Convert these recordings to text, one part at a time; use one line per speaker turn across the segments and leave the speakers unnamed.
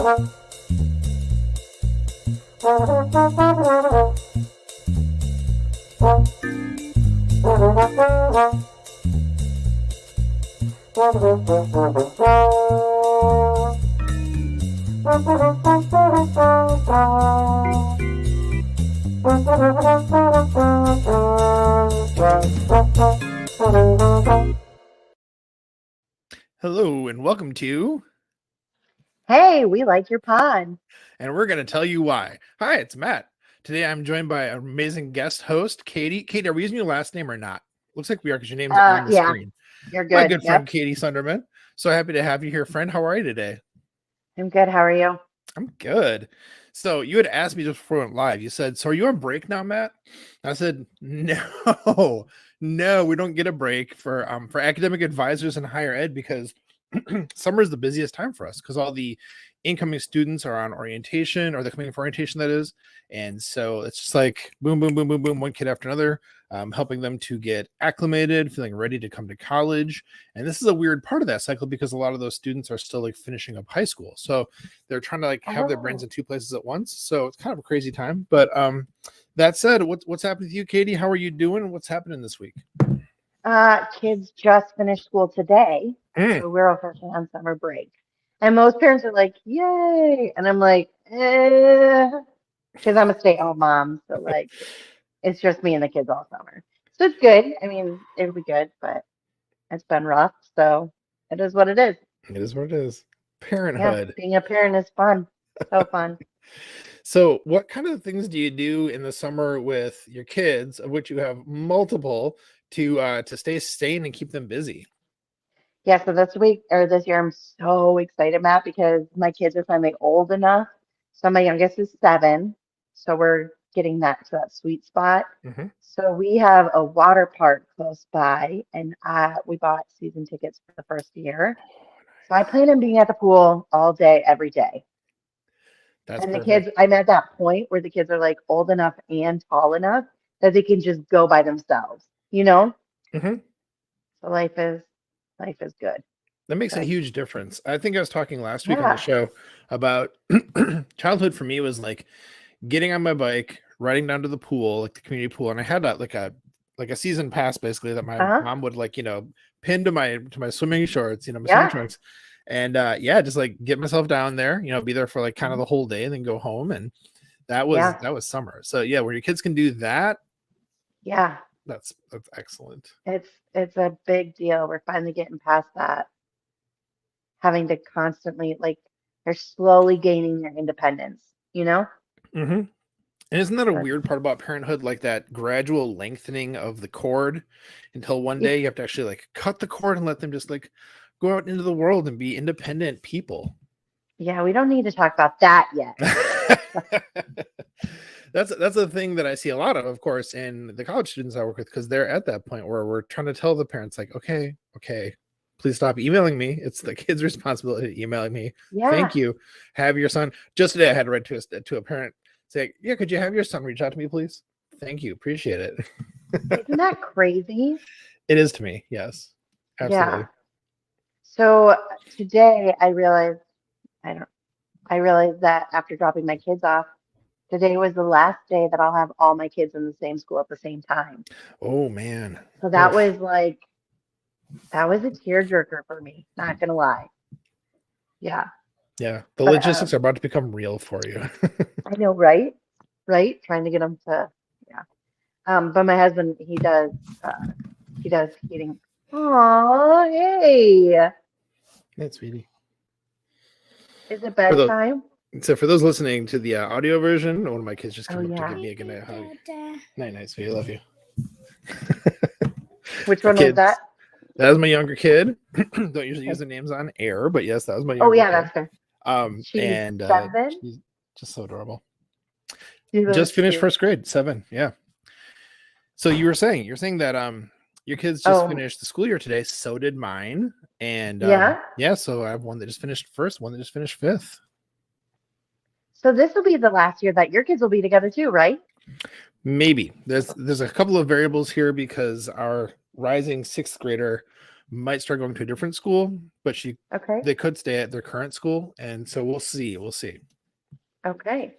Hello and welcome to
Hey, we like your pod.
and we're going to tell you why. Hi, it's Matt. Today I'm joined by an amazing guest host, Katie. Katie, are we using your last name or not? Looks like we are because your name's on the
Yeah,
screen.
you're good.
My good friend, Katie Sunderman. So happy to have you here, friend. How are you today?
I'm good. How are you?
I'm good. So you had asked me just before we went live. You said, "So are you on break now, Matt?" I said, "No, no, we don't get a break for academic advisors in higher ed because summer is the busiest time for us because all the incoming students are on orientation, or they're coming for orientation, that is. And so it's just like boom, boom, boom, boom, boom, one kid after another, helping them to get acclimated, feeling ready to come to college. And this is a weird part of that cycle because a lot of those students are still like finishing up high school. So they're trying to like have their brains in two places at once. So it's kind of a crazy time. But that said, what's happening to you, Katie? How are you doing? What's happening this week?
Kids just finished school today, so we're officially on summer break. And most parents are like, "Yay!" And I'm like, because I'm a stay-at-home mom, so like it's just me and the kids all summer. So it's good. I mean, it'll be good, but it's been rough. So it is what it is.
It is what it is. Parenthood.
Yeah, being a parent is fun. So fun.
So what kind of things do you do in the summer with your kids, of which you have multiple, to stay sane and keep them busy?
Yeah, so this year, I'm so excited, Matt, because my kids are finally old enough. So my youngest is 7, so we're getting that sweet spot.
Mm-hmm.
So we have a water park close by, and we bought season tickets for the first year. So I plan on being at the pool all day, every day.
That's
And the
perfect.
kids, I'm at that point where the kids are like old enough and tall enough that they can just go by themselves, you know?
Mm-hmm.
So life is good.
That makes a
Good.
huge difference. I think I was talking last week on the
Yeah.
show about childhood for me was like getting on my bike, riding down to the pool, like the community pool, and I had like a season pass basically that my
Uh-huh.
mom would like pin to my swimming shorts, my
Yeah.
swimming trunks, and just like get myself down there, be there for like kind of the whole day and then go home, and that was summer. So yeah, where your kids can do that,
Yeah.
that's excellent.
It's a big deal. We're finally getting past that. Having to constantly they're slowly gaining their independence, you know?
Mm-hmm. And isn't that a
But
weird part about parenthood, like that gradual lengthening of the cord until one
yeah,
day you have to actually like cut the cord and let them just like go out into the world and be independent people?
yeah, we don't need to talk about that yet.
That's a thing that I see a lot of course, in the college students I work with, because they're at that point where we're trying to tell the parents like, okay, please stop emailing me. It's the kid's responsibility emailing me.
Yeah.
Thank you. Have your son. Just today I had to write to a parent say, yeah, could you have your son reach out to me, please? Thank you. Appreciate it.
Isn't that crazy?
It is to me. Yes, absolutely.
Yeah. So today I realized that after dropping my kids off, today was the last day that I'll have all my kids in the same school at the same time.
Oh man.
So that was a tearjerker for me, not gonna lie. Yeah.
Yeah. The
But
logistics are about to become real for you.
I know, right? Right? Trying to get them to, yeah. But my husband, he does heating. Aw, hey.
That's sweetie.
Is it bedtime?
So for those listening to the audio version, one of my kids just came up to give me a good night hug. Night, sweetie. I love you.
Which one was that?
That was my younger kid. Don't usually use the names on air, but yes, that was my younger kid.
That's fair. She's 7?
She's just so adorable.
She's
just finished
cute.
first grade, 7. Yeah. So you're saying that your kids just finished the school year today. So did mine. And so I have one that just finished first, one that just finished 5th.
So this will be the last year that your kids will be together too, right?
Maybe. There's a couple of variables here because our rising 6th grader might start going to a different school, but
Okay.
they could stay at their current school, and so we'll see. We'll see.
Okay.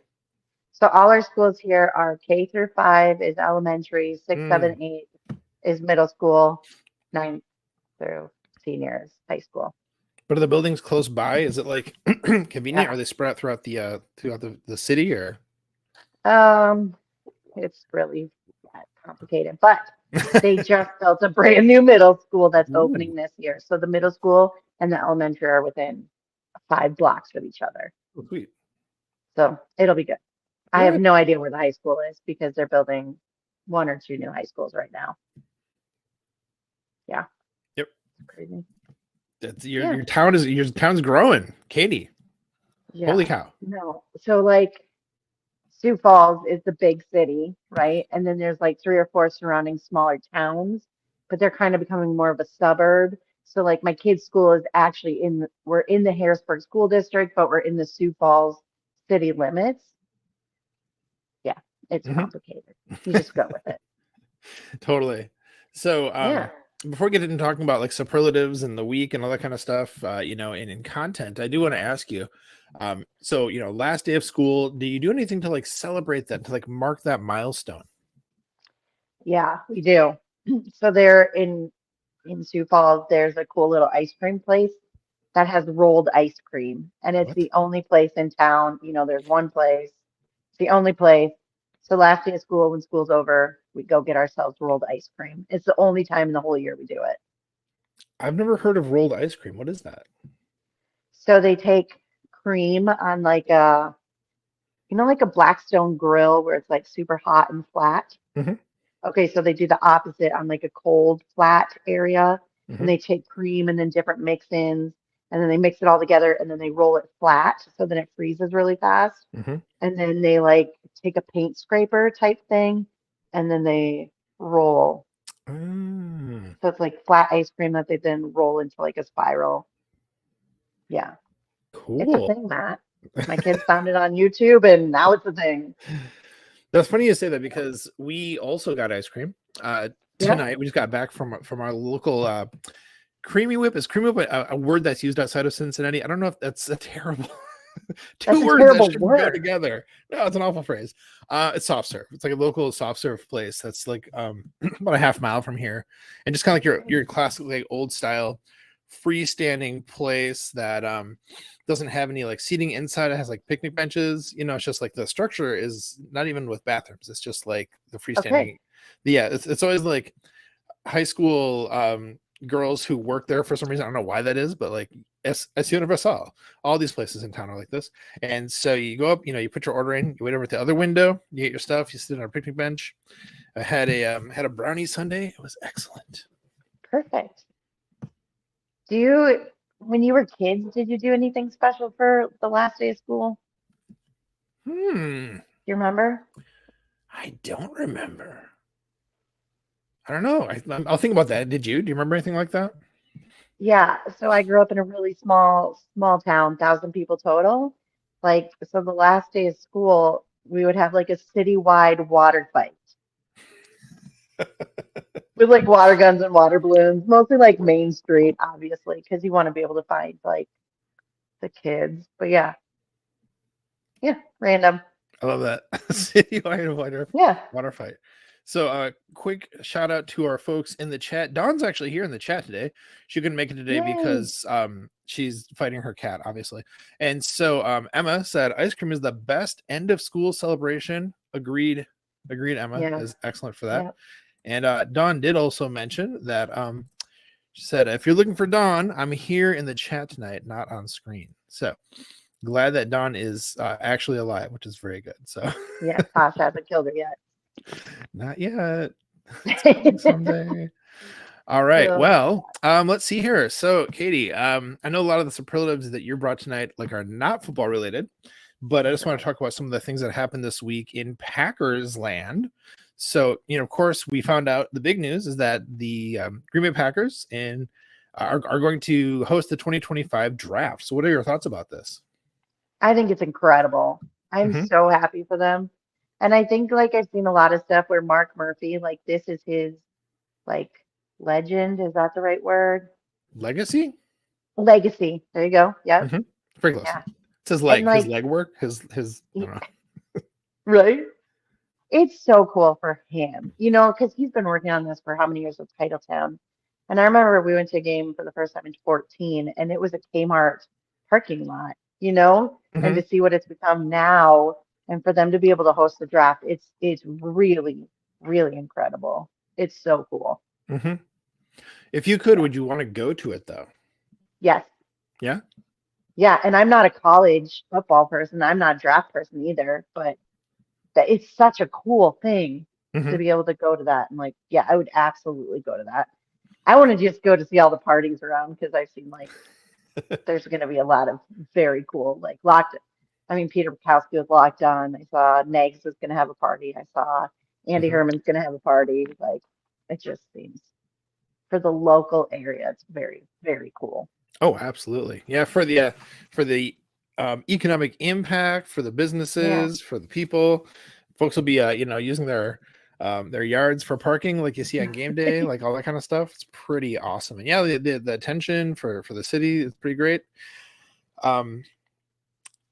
So all our schools here are K through 5 is elementary, 6,
Mm.
7, 8 is middle school, 9 through seniors, high school.
But are the buildings close by? Is it like convenient?
Yeah.
Are they spread out throughout the city, or
Um, it's really complicated, but they just built a brand new middle school that's
Ooh,
opening this year. So the middle school and the elementary are within 5 blocks of each other.
oh, sweet.
So it'll be good. I have
Good.
no idea where the high school is because they're building 1 or 2 new high schools right now. Yeah.
Yep.
Crazy.
That's
Yeah.
your town's growing, Katie.
Yeah.
Holy cow.
No. So like Sioux Falls is the big city, right? And then there's like 3 or 4 surrounding smaller towns, but they're kind of becoming more of a suburb. So like my kid's school is actually we're in the Harrisburg school district, but we're in the Sioux Falls city limits. Yeah, it's
Hmm.
complicated. You just go with it.
Totally. So
Yeah.
before we get into talking about like superlatives and the week and all that kind of stuff, and in content, I do want to ask you, so last day of school, do you do anything to like celebrate that, to like mark that milestone?
Yeah, we do. So there in Sioux Falls, there's a cool little ice cream place that has rolled ice cream, and it's
What?
the only place in town. There's one place, it's the only place. So last day of school, when school's over, we go get ourselves rolled ice cream. It's the only time in the whole year we do it.
I've never heard of rolled ice cream. What is that?
So they take cream on like like a Blackstone grill where it's like super hot and flat.
Hmm.
Okay, so they do the opposite on like a cold, flat area, and
Hmm.
they take cream and then different mix-ins, and then they mix it all together, and then they roll it flat, so then it freezes really fast.
Hmm.
And then they like take a paint scraper type thing, and then they roll.
Mm,
So it's like flat ice cream that they then roll into like a spiral. Yeah, it's a
cool.
thing, Matt. My kids found it on YouTube, and now it's a thing.
That's funny you say that because we also got ice cream
Yeah.
tonight. We just got back from our local Creamy Whip. Is Creamy Whip a word that's used outside of Cincinnati? I don't know if that's a terrible
That's
two
a
words that
terrible
shouldn't go
word.
together. No, it's an awful phrase. It's soft serve. It's like a local soft serve place that's like about a half mile from here, and just kind of like your classic like old style freestanding place that doesn't have any like seating inside. It has like picnic benches. It's just like the structure is not even with bathrooms. It's just like the
Okay.
freestanding. Yeah, it's always like high school girls who work there for some reason. I don't know why that is, but like as Universal, all these places in town are like this. And so you go up, you put your order in, you wait over at the other window, you get your stuff, you sit on a picnic bench. I had a brownie sundae. It was excellent.
Perfect. When you were kids, did you do anything special for the last day of school?
Hmm.
Do you remember?
I don't remember. I don't know. I'll think about that. Did you? Do you remember anything like that?
Yeah, so I grew up in a really small town, 1,000 people total. Like, so the last day of school, we would have like a citywide water fight with like water guns and water balloons, mostly like Main Street, obviously, because you want to be able to find like the kids. But yeah, yeah, random.
I love that. Citywide
Yeah.
water fight. So quick shout out to our folks in the chat. Dawn's actually here in the chat today. She couldn't make it today
Yay.
because she's fighting her cat, obviously. And so Emma said ice cream is the best end of school celebration. Agreed. Agreed, Emma
Yeah.
is excellent for that.
Yeah.
And Dawn did also mention that she said, if you're looking for Dawn, I'm here in the chat tonight, not on screen. So glad that Dawn is actually alive, which is very good. So
Yeah, Tosh hasn't killed her yet.
not yet. It's coming someday. All right.
So,
Well, let's see here. So, Katie, I know a lot of the superlatives that you brought tonight like are not football related, but I just want to talk about some of the things that happened this week in Packers land. So, of course, we found out the big news is that the Green Bay Packers are going to host the 2025 draft. So, what are your thoughts about this?
I think it's incredible. I'm
Mm-hmm.
so happy for them. And I think like I've seen a lot of stuff where Mark Murphy, like this is his like legend, is that the right word?
Legacy.
Legacy. There you go. Yep.
Mm-hmm. Pretty close.
Yeah.
It's his
And
leg. His
like,
leg work. His. I don't know.
right? It's so cool for him, because he's been working on this for how many years with Titletown. And I remember we went to a game for the first time in 14, and it was a Kmart parking lot, and
Mm-hmm.
to see what it's become now, and for them to be able to host the draft, it's really, really incredible. It's so cool.
Mm-hmm. If you could,
Yeah.
would you want to go to it though?
Yes.
Yeah.
Yeah. And I'm not a college football person. I'm not a draft person either, but that it's such a cool thing to
Mm-hmm.
be able to go to that. And like, yeah, I would absolutely go to that. I want to just go to see all the parties around because I've seen like there's going to be a lot of very cool like locked. I mean, Peter Bukowski was locked on. I saw Negs is going to have a party. I saw Andy
Mm-hmm.
Herman's going to have a party. Like it just seems for the local area, it's very, very cool.
Oh, absolutely. Yeah, for the economic impact, for the
Yeah.
businesses, for the people, folks will be using their yards for parking, like you see on game day, like all that kind of stuff. It's pretty awesome. And yeah, the attention for the city is pretty great. Um,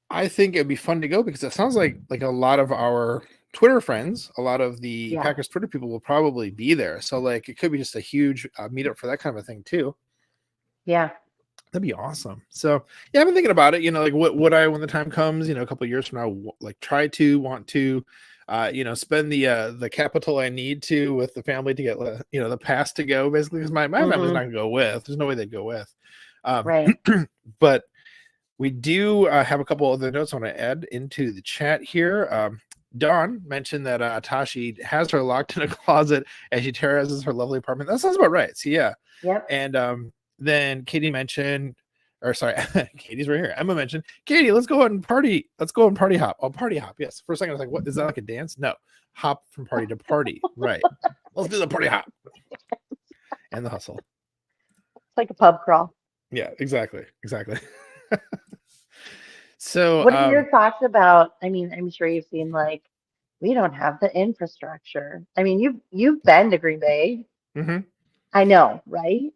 I think it'd be fun to go because it sounds like a lot of our Twitter friends, a lot of the
Yeah.
Packers Twitter people will probably be there. So like it could be just a huge meetup for that kind of a thing too.
Yeah.
That'd be awesome. So yeah, I've been thinking about it. Like what would I, when the time comes, a couple of years from now, like try to want to, spend the capital I need to with the family to get the pass to go basically because my family's not
Hmm.
gonna go with. There's no way they'd go with.
Right.
But we do have a couple other notes I want to add into the chat here. Dawn mentioned that Tashi has her locked in a closet as she terrorizes her lovely apartment. That sounds about right. So yeah.
Yep.
And then Katie mentioned, or sorry, Katie's right here. Emma mentioned, Katie, let's go out and party. Let's go and party hop. Oh, party hop. Yes. For a second, I was like, what is that, like a dance? No. Hop from party to party. Right. Let's do the party hop. And the hustle.
It's like a pub crawl.
Yeah, exactly. Exactly. So
What are your thoughts about? I mean, I'm sure you've seen like we don't have the infrastructure. I mean, you've been to Green Bay.
mhm.
I know, right?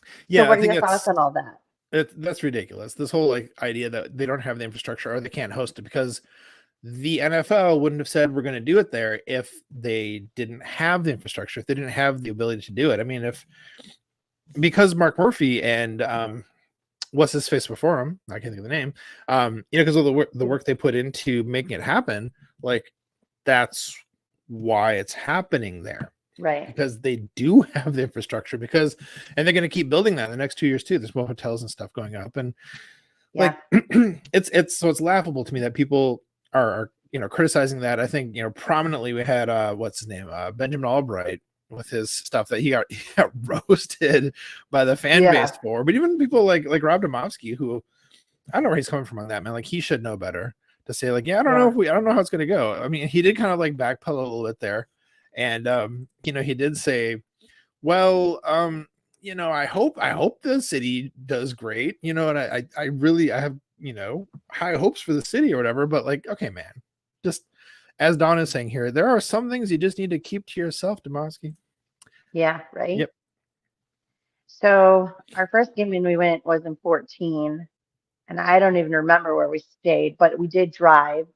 So
Yeah, I
what are
think
your thoughts on all that?
that's ridiculous. This whole like idea that they don't have the infrastructure or they can't host it because the NFL wouldn't have said we're going to do it there if they didn't have the infrastructure, if they didn't have the ability to do it. I mean, because Mark Murphy and what's his face before him, I can't think of the name, because of the work they put into making it happen, like that's why it's happening there.
Right.
Because they do have the infrastructure and they're going to keep building that in the next 2 years too. There's more hotels and stuff going up. And
Yeah.
like, it's laughable to me that people are criticizing that. I think, prominently we had, what's his name? Benjamin Albright with his stuff that he got roasted by the fan base
Yeah.
for, but even people like Rob Domofsky, who I don't know where he's coming from on that, man. Like he should know better to say like, yeah, I
Yeah.
don't know how it's going to go. I mean, he did kind of like backpedal a little bit there. And he did say, well, I hope the city does great, and I really I have, high hopes for the city or whatever, but like, okay, man, just as Don is saying here, there are some things you just need to keep to yourself, Demosky.
Yeah. Right.
Yep.
So our first game when we went was in 14, and I don't even remember where we stayed, but we did drive.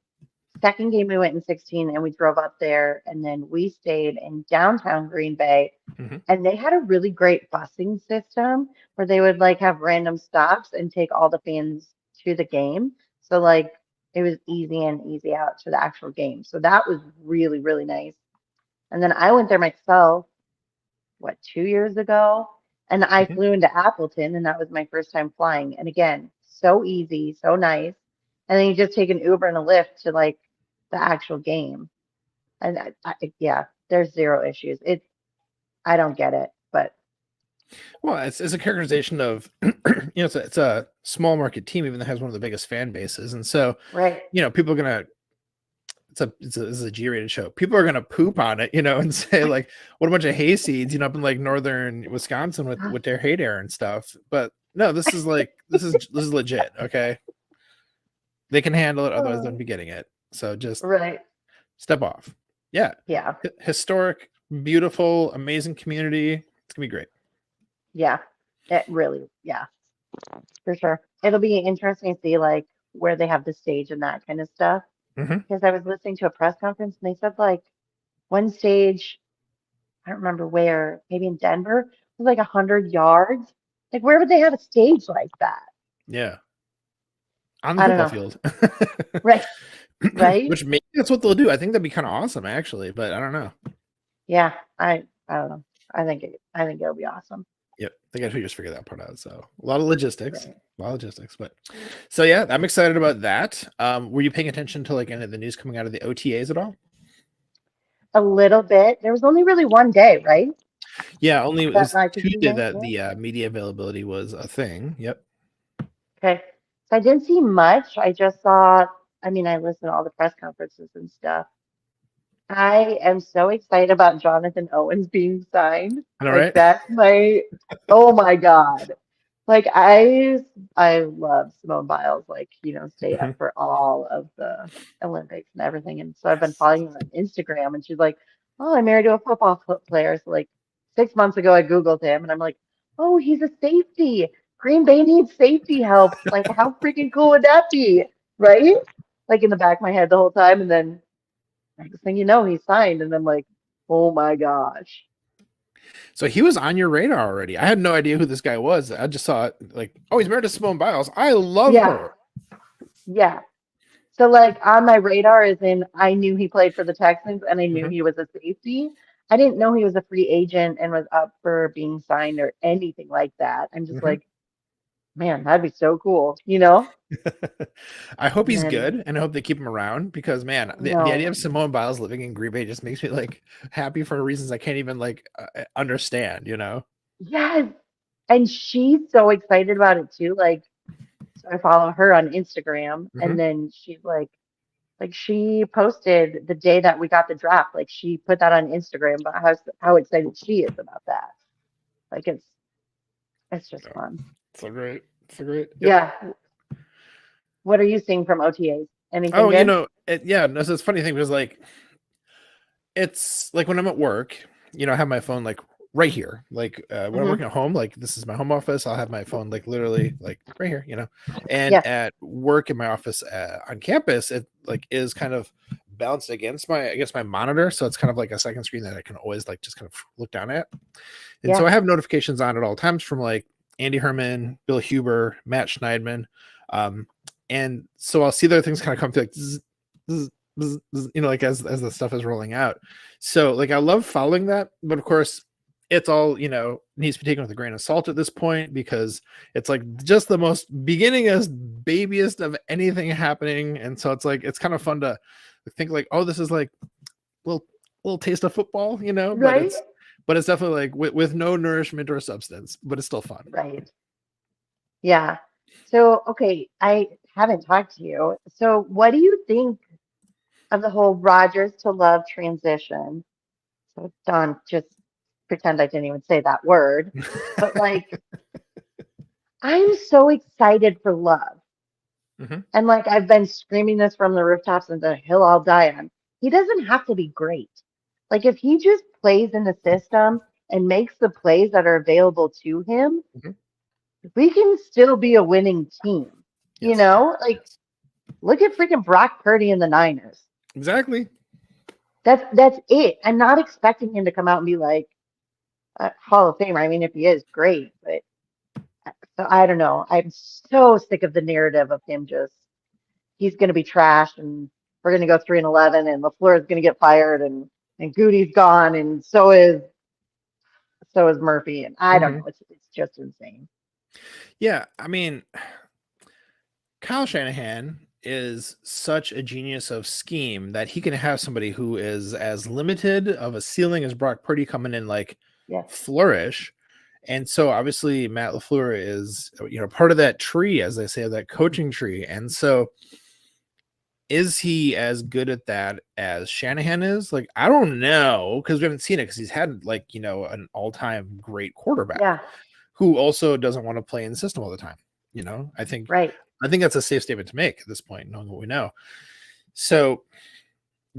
Second game we went in 16 and we drove up there and then we stayed in downtown Green Bay
Mm-hmm.
and they had a really great busing system where they would like have random stops and take all the fans to the game. So like it was easy in, easy out to the actual game. So that was really, really nice. And then I went there myself, 2 years ago? And I
Mm-hmm.
flew into Appleton and that was my first time flying. And again, so easy, so nice. And then you just take an Uber and a Lyft to like the actual game. And yeah, there's zero issues. I don't get it, but
Well, it's a characterization of, it's a small market team, even that has one of the biggest fan bases, and so
right.
people are gonna. This is a G-rated show. People are gonna poop on it, and say like, "What a bunch of hayseeds," up in like northern Wisconsin with their hay there and stuff. But no, this is legit. Okay, they can handle it, otherwise they wouldn't be getting it. So just
Right.
step off. Yeah,
Yeah.
historic, beautiful, amazing community. It's gonna be great.
Yeah. It really, yeah, for sure. It'll be interesting to see like where they have the stage and that kind of stuff.
Hmm.
Because I was listening to a press conference and they said like one stage, I don't remember where, maybe in Denver, was like 100 yards. Like where would they have a stage like that?
Yeah, on the
I don't
football
know.
field.
Right, right?
Which maybe that's what they'll do. I think that'd be kind of awesome, actually, but I don't know.
Yeah, I don't know. I think it'll be awesome.
Yep, they got to just figure that part out. So a lot of logistics,
Right.
a lot of logistics. But so yeah, I'm excited about that. Were you paying attention to like any of the news coming out of the OTAs at all?
A little bit. There was only really one day, right?
Yeah, only it
That
was
varsity
Tuesday
game.
that
Yeah.
the media availability was a thing. Yep.
Okay. So I didn't see much. I just saw, I mean, I listened to all the press conferences and stuff. I am so excited about Jonathan Owens being signed.
All
Like
right.
that's my, oh my God. Like I love Simone Biles, like, stayed up
Mhm.
for all of the Olympics and everything. And so I've been following her on Instagram and she's like, oh, I'm married to a football player. So like 6 months ago I Googled him and I'm like, oh, he's a safety. Green Bay needs safety help. Like how freaking cool would that be? Right? Like in the back of my head the whole time. And then next thing you know, he signed and I'm like, oh my gosh.
So he was on your radar already. I had no idea who this guy was. I just saw it like, oh, he's married to Simone Biles. I love
Yeah.
her.
Yeah. So like on my radar is in I knew he played for the Texans and I knew
Mhm.
he was a safety. I didn't know he was a free agent and was up for being signed or anything like that. I'm just
Mhm.
like, man, that'd be so cool, you know?
I hope
And
he's
then
good, and I hope they keep him around because, man,
I
the idea
know.
of Simone Biles living in Green Bay just makes me like happy for reasons I can't even like understand. You know?
Yes. And she's so excited about it too. Like, so I follow her on Instagram
Hmm.
and then she's like she posted the day that we got the draft. Like she put that on Instagram about how excited she is about that. Like it's just
Oh,
fun.
so great, so great. Yep.
Yeah. What are you seeing from OTAs? Anything
Oh, you
good?
know, yeah. No, so it's a funny thing because like it's like when I'm at work, I have my phone like right here. Like when I'm
Hmm.
working at home, like this is my home office. I'll have my phone like literally like right here. And
Yeah.
at work in my office on campus, it like is kind of balanced against my monitor, so it's kind of like a second screen that I can always like just kind of look down at. And so
Yeah.
I have notifications on at all times from like Andy Herman, Bill Huber, Matt Schneidman. And so I'll see their things kind of come through like zzz, zzz, zzz, zzz, like as the stuff is rolling out. So like I love following that, but of course it's all needs to be taken with a grain of salt at this point because it's like just the most beginningest, babiest of anything happening. And so it's like it's kind of fun to think like, oh, this is like little little taste of football, but
Right?
it's definitely like with no nourishment or substance, but it's still fun.
Right. Yeah. So, okay, I haven't talked to you. So, what do you think of the whole Rogers to Love transition? So, Don, just pretend I didn't even say that word. But like, I'm so excited for Love.
Hmm.
And like, I've been screaming this from the rooftops and the hill I'll die on. He doesn't have to be great. Like, if he just plays in the system and makes the plays that are available to him,
Hmm.
we can still be a winning team. You
Yes.
know, like
Yes.
look at freaking Brock Purdy and the Niners.
Exactly.
That's it. I'm not expecting him to come out and be like a Hall of Famer. I mean, if he is, great. But so I don't know. I'm so sick of the narrative of him just he's going to be trashed and we're going to go 3-11 and LaFleur is going to get fired and Goody's gone and so is Murphy and I don't
Hmm.
know. It's just insane.
Yeah, I mean, Kyle Shanahan is such a genius of scheme that he can have somebody who is as limited of a ceiling as Brock Purdy coming in like
Yeah.
flourish. And so obviously Matt LaFleur is part of that tree, as they say, of that coaching tree. And so is he as good at that as Shanahan is? Like, I don't know, because we haven't seen it because he's had like, an all-time great quarterback
Yeah.
who also doesn't want to play in the system all the time.
Right.
I think that's a safe statement to make at this point, knowing what we know. So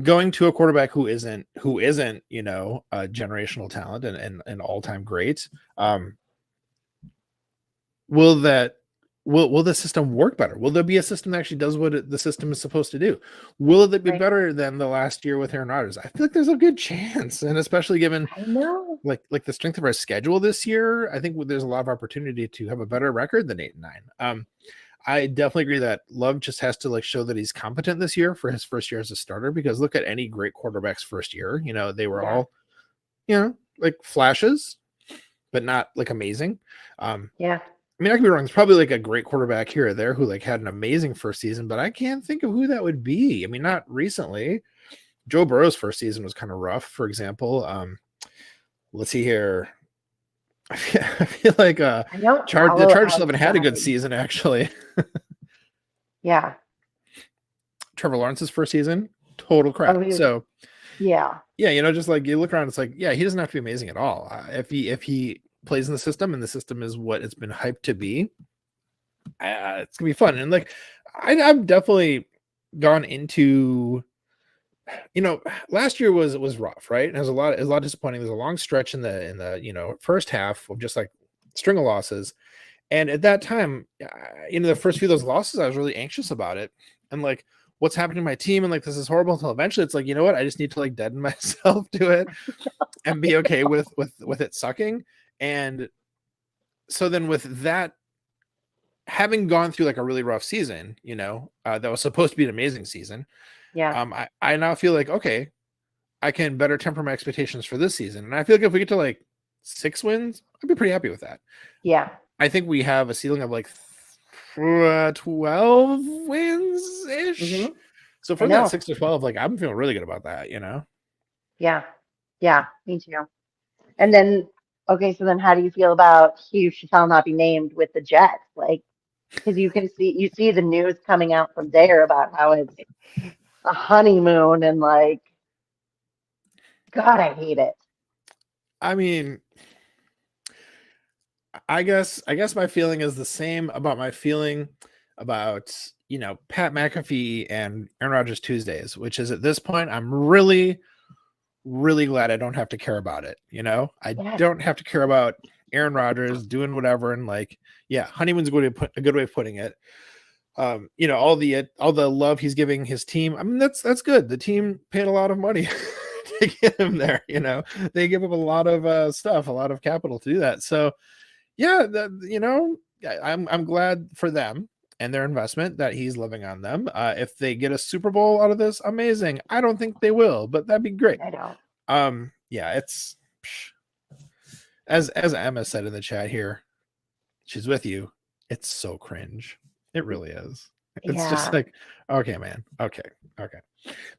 going to a quarterback who isn't, a generational talent and all-time great, will that will the system work better? Will there be a system that actually does what the system is supposed to do? Will it be
Right.
better than the last year with Aaron Rodgers? I feel like there's a good chance, and especially given
I know.
like the strength of our schedule this year, I think there's a lot of opportunity to have a better record than 8-9. I definitely agree that Love just has to like show that he's competent this year for his first year as a starter, because look at any great quarterback's first year. They were
Yeah.
all, like flashes, but not like amazing.
Yeah.
I mean, I could be wrong. There's probably like a great quarterback here or there who like had an amazing first season, but I can't think of who that would be. I mean, not recently. Joe Burrow's first season was kind of rough, for example. Let's see here. I feel like
I don't
the
follow
Chargers haven't had a good
outside.
season, actually.
Yeah.
Trevor Lawrence's first season, total
Oh,
crap. So
yeah.
yeah, just like you look around, it's like, yeah, he doesn't have to be amazing at all. If he plays in the system and the system is what it's been hyped to be, it's gonna be fun. And like I've definitely gone into, last year was rough, right? And it was a lot disappointing. There's a long stretch in the first half of just like string of losses. And at that time, the first few of those losses, I was really anxious about it. And like, what's happening to my team? And like, this is horrible. Until eventually it's like, you know what? I just need to like deaden myself to it and be okay with it sucking. And so then with that, having gone through like a really rough season, that was supposed to be an amazing season.
Yeah.
I now feel like, okay, I can better temper my expectations for this season. And I feel like if we get to like 6 wins, I'd be pretty happy with that.
Yeah.
I think we have a ceiling of like 12 wins ish.
Mm-hmm.
So from that 6 to 12, like I'm feeling really good about that,
Yeah. Yeah. Me too. And then, okay, so then how do you feel about Hugh shall not be named with the Jets? Like, because you see the news coming out from there about how it's a honeymoon and like, God, I hate it.
I mean, I guess my feeling is the same about my feeling about, Pat McAfee and Aaron Rodgers Tuesdays, which is at this point, I'm really, really glad I don't have to care about it. I
Yes.
don't have to care about Aaron Rodgers doing whatever. And like, yeah, honeymoon's a good way of putting it. All the love he's giving his team. I mean, that's good. The team paid a lot of money to get him there. They give up a lot of stuff, a lot of capital to do that. So yeah, I'm glad for them and their investment that he's living on them. If they get a Super Bowl out of this, amazing. I don't think they will, but that'd be great.
I don't.
Yeah, it's as Emma said in the chat here, she's with you. It's so cringe. It really is. It's just like, okay, man. Okay.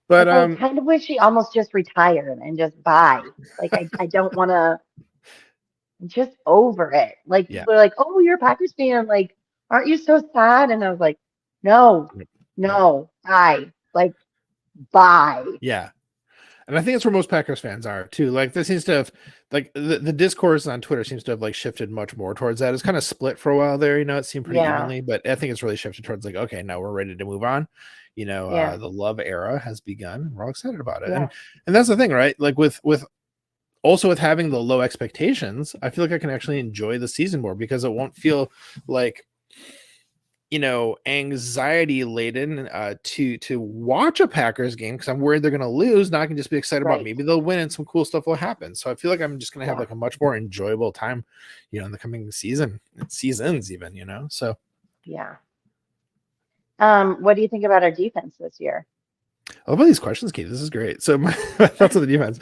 But
I kind of wish he almost just retired and just bye. Like I don't want to. I'm just over it. Like
yeah.
people are like, "Oh, you're a Packers fan. Like, aren't you so sad?" And I was like, "No, bye. Like, bye."
Yeah. And I think it's where most Packers fans are too. Like this seems to have like the discourse on Twitter seems to have like shifted much more towards that. It's kind of split for a while there, it seemed pretty evenly, but I think it's really shifted towards like, okay, now we're ready to move on. The love era has begun. We're all excited about it. And that's the thing, right? Like with having the low expectations, I feel like I can actually enjoy the season more because it won't feel like anxiety laden to watch a Packers game because I'm worried they're going to lose. Now I can just be excited about maybe they'll win and some cool stuff will happen. So I feel like I'm just going to have like a much more enjoyable time, in the coming seasons even, so.
Yeah. What do you think about our defense this year?
I love all these questions, Katie. This is great. So my thoughts on the defense.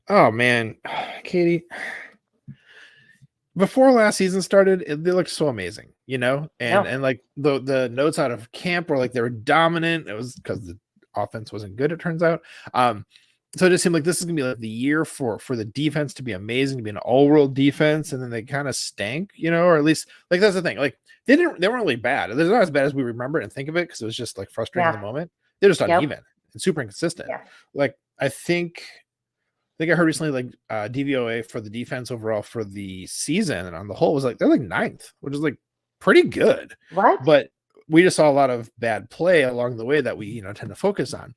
Oh man, Katie. Before last season started, they looked so amazing, and like the notes out of camp were like they were dominant. It was because the offense wasn't good, it turns out. So it just seemed like this is gonna be like the year for the defense to be amazing, to be an all-world defense, and then they kind of stank, or at least like that's the thing. Like they weren't really bad. They're not as bad as we remember and think of it because it was just like frustrating in the moment. They're just uneven and super inconsistent. Like I think I heard recently like DVOA for the defense overall for the season and on the whole was like they're like 9th, which is like pretty good.
What?
But we just saw a lot of bad play along the way that we tend to focus on.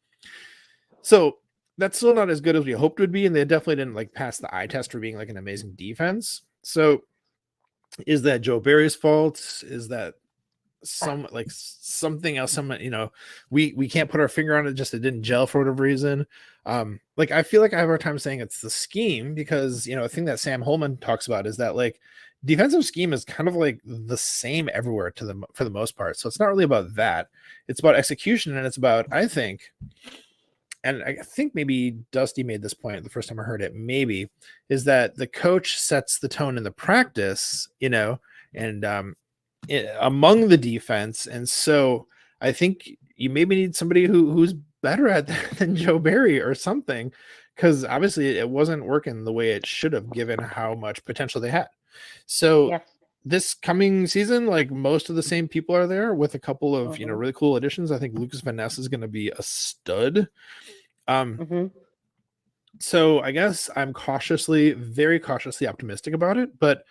So that's still not as good as we hoped it would be, and they definitely didn't like pass the eye test for being like an amazing defense. So is that Joe Barry's fault? Is that something else? We can't put our finger on it, just it didn't gel for whatever reason. Like I feel like I have a hard time saying it's the scheme, because a thing that Sam Holman talks about is that like defensive scheme is kind of like the same everywhere for the most part. So it's not really about that. It's about execution, and it's about, I think, and I think maybe Dusty made this point the first time I heard it, maybe, is that the coach sets the tone in the practice, and among the defense. And so I think you maybe need somebody who's better at that than Joe Barry or something, because obviously it wasn't working the way it should have, given how much potential they had. So
Yes.
this coming season, like most of the same people are there with a couple of really cool additions. I think Lucas Van Ness is going to be a stud. So I guess I'm very cautiously optimistic about it, but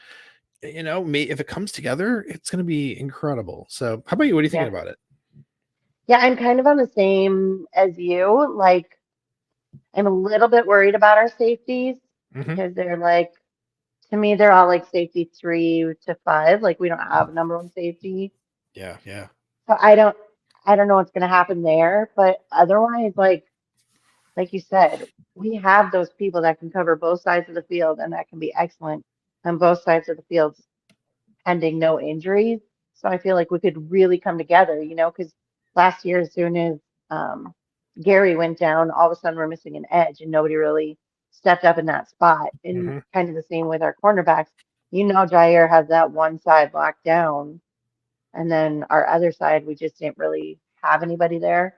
if it comes together, it's going to be incredible. So how about you? What are you thinking about it?
Yeah, I'm kind of on the same as you. Like, I'm a little bit worried about our safeties because they're like, to me, they're all like safety 3 to 5. Like, we don't have a number one safety.
Yeah.
So I don't know what's going to happen there. But otherwise, like you said, we have those people that can cover both sides of the field, and that can be excellent on both sides of the field, pending no injuries. So I feel like we could really come together, because last year, as soon as Gary went down, all of a sudden we're missing an edge, and nobody really stepped up in that spot. And kind of the same with our cornerbacks. Jair has that one side locked down, and then our other side, we just didn't really have anybody there.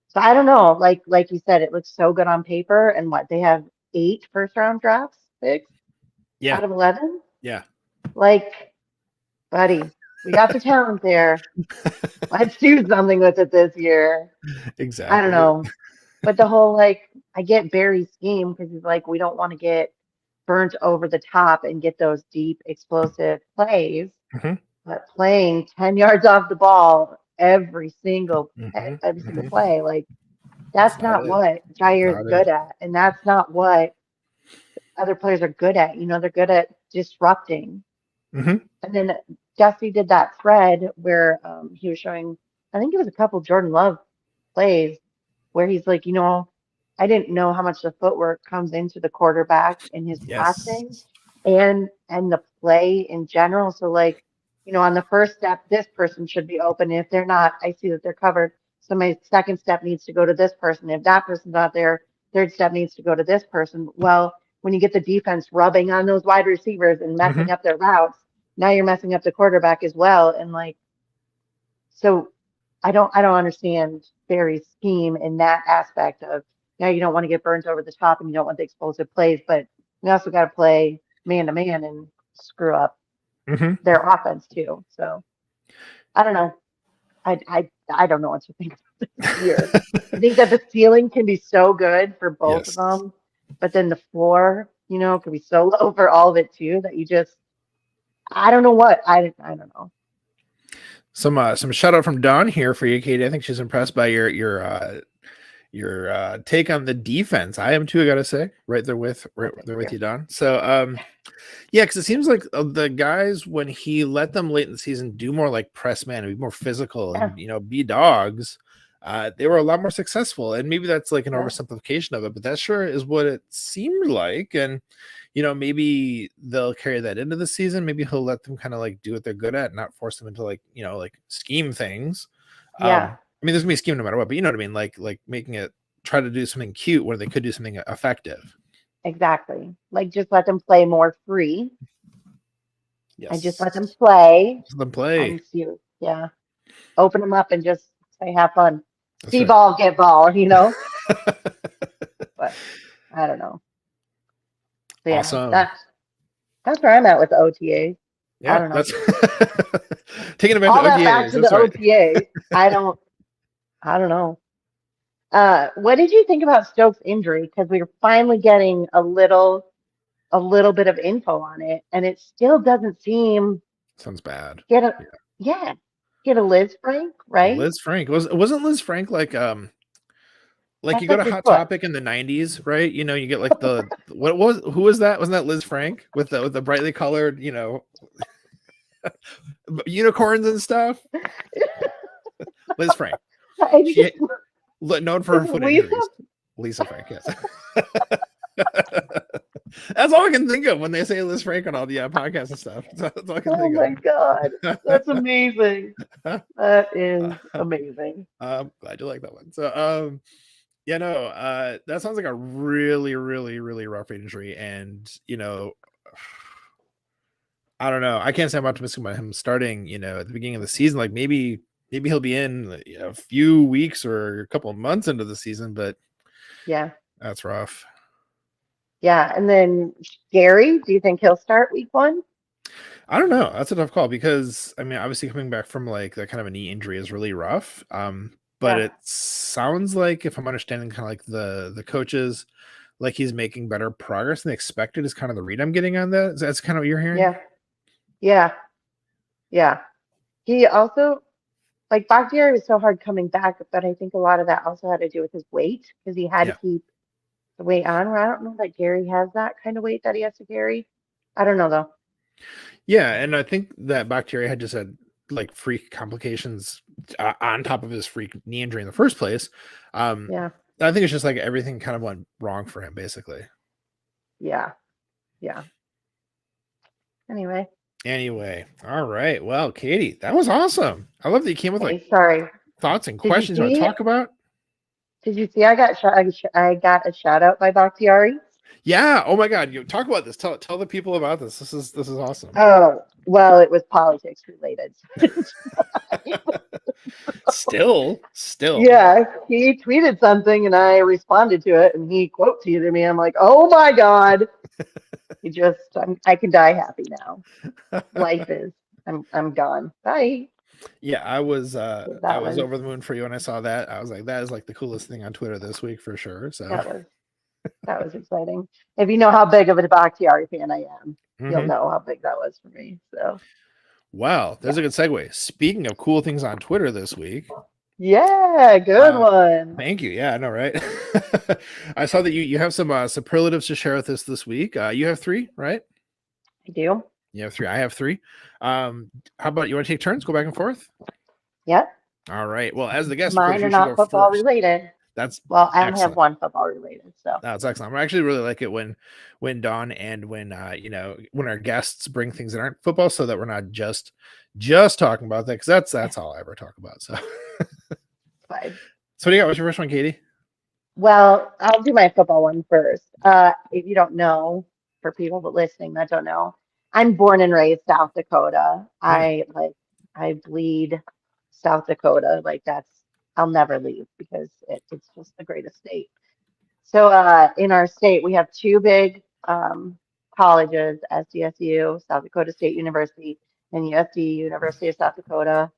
So I don't know. Like you said, it looks so good on paper. And what, they have 8 first-round drafts picks out of 11?
Yeah.
Like, buddy, we got the talent there. Let's do something with it this year.
Exactly.
I don't know. But the whole, like, I get Barry's scheme because he's like, we don't want to get burnt over the top and get those deep, explosive plays. But playing 10 yards off the ball every single play, like, that's not what Jair is good at. And that's not what other players are good at. They're good at disrupting. And then Dusty did that thread where he was showing, I think it was a couple Jordan Love plays where he's like, I didn't know how much the footwork comes into the quarterback in his passing and the play in general. So like, on the first step, this person should be open. If they're not, I see that they're covered. So my second step needs to go to this person. If that person's not there, third step needs to go to this person. Well, when you get the defense rubbing on those wide receivers and messing up their routes, now you're messing up the quarterback as well. And like, so I don't understand Barry's scheme in that aspect of, you don't want to get burnt over the top and you don't want the explosive plays, but you also got to play man to man and screw up their offense too. So I don't know. I don't know what to think about this year. I think that the ceiling can be so good for both of them, but then the floor, can be so low for all of it too that you just, I don't know what. I don't know.
Some shout out from Dawn here for you, Katie. I think she's impressed by your take on the defense. I am too, I gotta say. Right there with you, Don. So yeah, because it seems like the guys, when he let them late in the season do more like press man and be more physical and be dogs, they were a lot more successful. And maybe that's like an oversimplification of it, but that sure is what it seemed like. And maybe they'll carry that into the season. Maybe he'll let them kind of like do what they're good at, not force them into like like scheme things. I mean, there's gonna be a scheme no matter what, but you know what I mean? Like making it try to do something cute where they could do something effective.
Exactly. Like just let them play more free.
Yes.
And just let them play.
Let them play.
And see, open them up and just say, have fun. That's see ball, get ball, But I don't know. So,
awesome.
That's where I'm at with the OTA.
Yeah,
I don't know.
That's taking it back
all
to
that
OTAs.
Back to the OTA. I don't know. What did you think about Stokes' injury? Because we were finally getting a little bit of info on it, and it still doesn't seem.
Sounds bad.
Get a Liz Frank, right?
Liz Frank wasn't Liz Frank like you go to Hot Topic in the 90s, right? You get like the who was that? Wasn't that Liz Frank with the brightly colored, Unicorns and stuff. Liz Frank.
I think
She known for her
it's
foot
Lisa.
injuries. Lisa Frank, yes. That's all I can think of when they say Liz Frank on all the podcasts and stuff. That's all I can
Oh
think
my God. That's amazing. That is
of.
amazing.
Glad you like that one. So, yeah, no, that sounds like a really, really, really rough injury. And, I don't know. I can't say I'm optimistic about him starting, at the beginning of the season. Like maybe he'll be in a few weeks or a couple of months into the season, but
Yeah.
that's rough.
Yeah. And then Gary, do you think he'll start week 1?
I don't know. That's a tough call because I mean, obviously coming back from like that kind of a knee injury is really rough. But
Yeah.
it sounds like, if I'm understanding kind of like the coaches, like he's making better progress than expected is kind of the read I'm getting on that. That's kind of what you're hearing?
Yeah. Yeah. Yeah. He also, like, Bakhtiari was so hard coming back, but I think a lot of that also had to do with his weight because he had to
Yeah.
keep the weight on. Where I don't know that Gary has that kind of weight that he has to carry. I don't know though.
Yeah, and I think that Bacteria had just had like freak complications on top of his freak knee injury in the first place.
Yeah.
I think it's just like everything kind of went wrong for him, basically.
Yeah. Yeah. Anyway.
All right. Well, Katie, that was awesome. I love that you came with like
Hey, sorry.
thoughts and
Did you
questions you want to
see?
talk about.
Did you see? I got a shout out by Bakhtiari.
Yeah. Oh my God. You talk about this. Tell the people about this. This is awesome.
Oh, well, it was politics related.
Still.
Yeah, he tweeted something and I responded to it and he quote tweeted me. I'm like, oh my God. I can die happy now. Life is. I'm gone. Bye.
Yeah, I was
That was
over the moon for you when I saw that. I was like, that is like the coolest thing on Twitter this week for sure. So
that was that was exciting. If you know how big of a Bakhtiari fan I am, you'll
Mhm.
know how big that was for me. So
Wow, there's a good segue. Speaking of cool things on Twitter this week.
yeah, good one.
Thank you. Yeah, I know, right? I saw that you have some superlatives to share with us this week. You have 3, right?
I do.
You have 3. I have 3. How about you want to take turns, go back and forth?
Yep.
All right. Well, as the guest, of course,
Mine are
you should
not
go
football
first.
related.
That's
Well, I only have
excellent.
one football related. So
That's excellent. I actually really like it when Dawn and when when our guests bring things that aren't football, so that we're not just talking about that, because that's all I ever talk about. So,
fine.
so what do you got? What's your first one, Katie?
Well, I'll do my football one first. If you don't know, for people that listening that don't know, I'm born and raised South Dakota. I bleed South Dakota. Like I'll never leave because it's just the greatest state. So in our state, we have 2 big colleges, SDSU, South Dakota State University, and USD, University of South Dakota.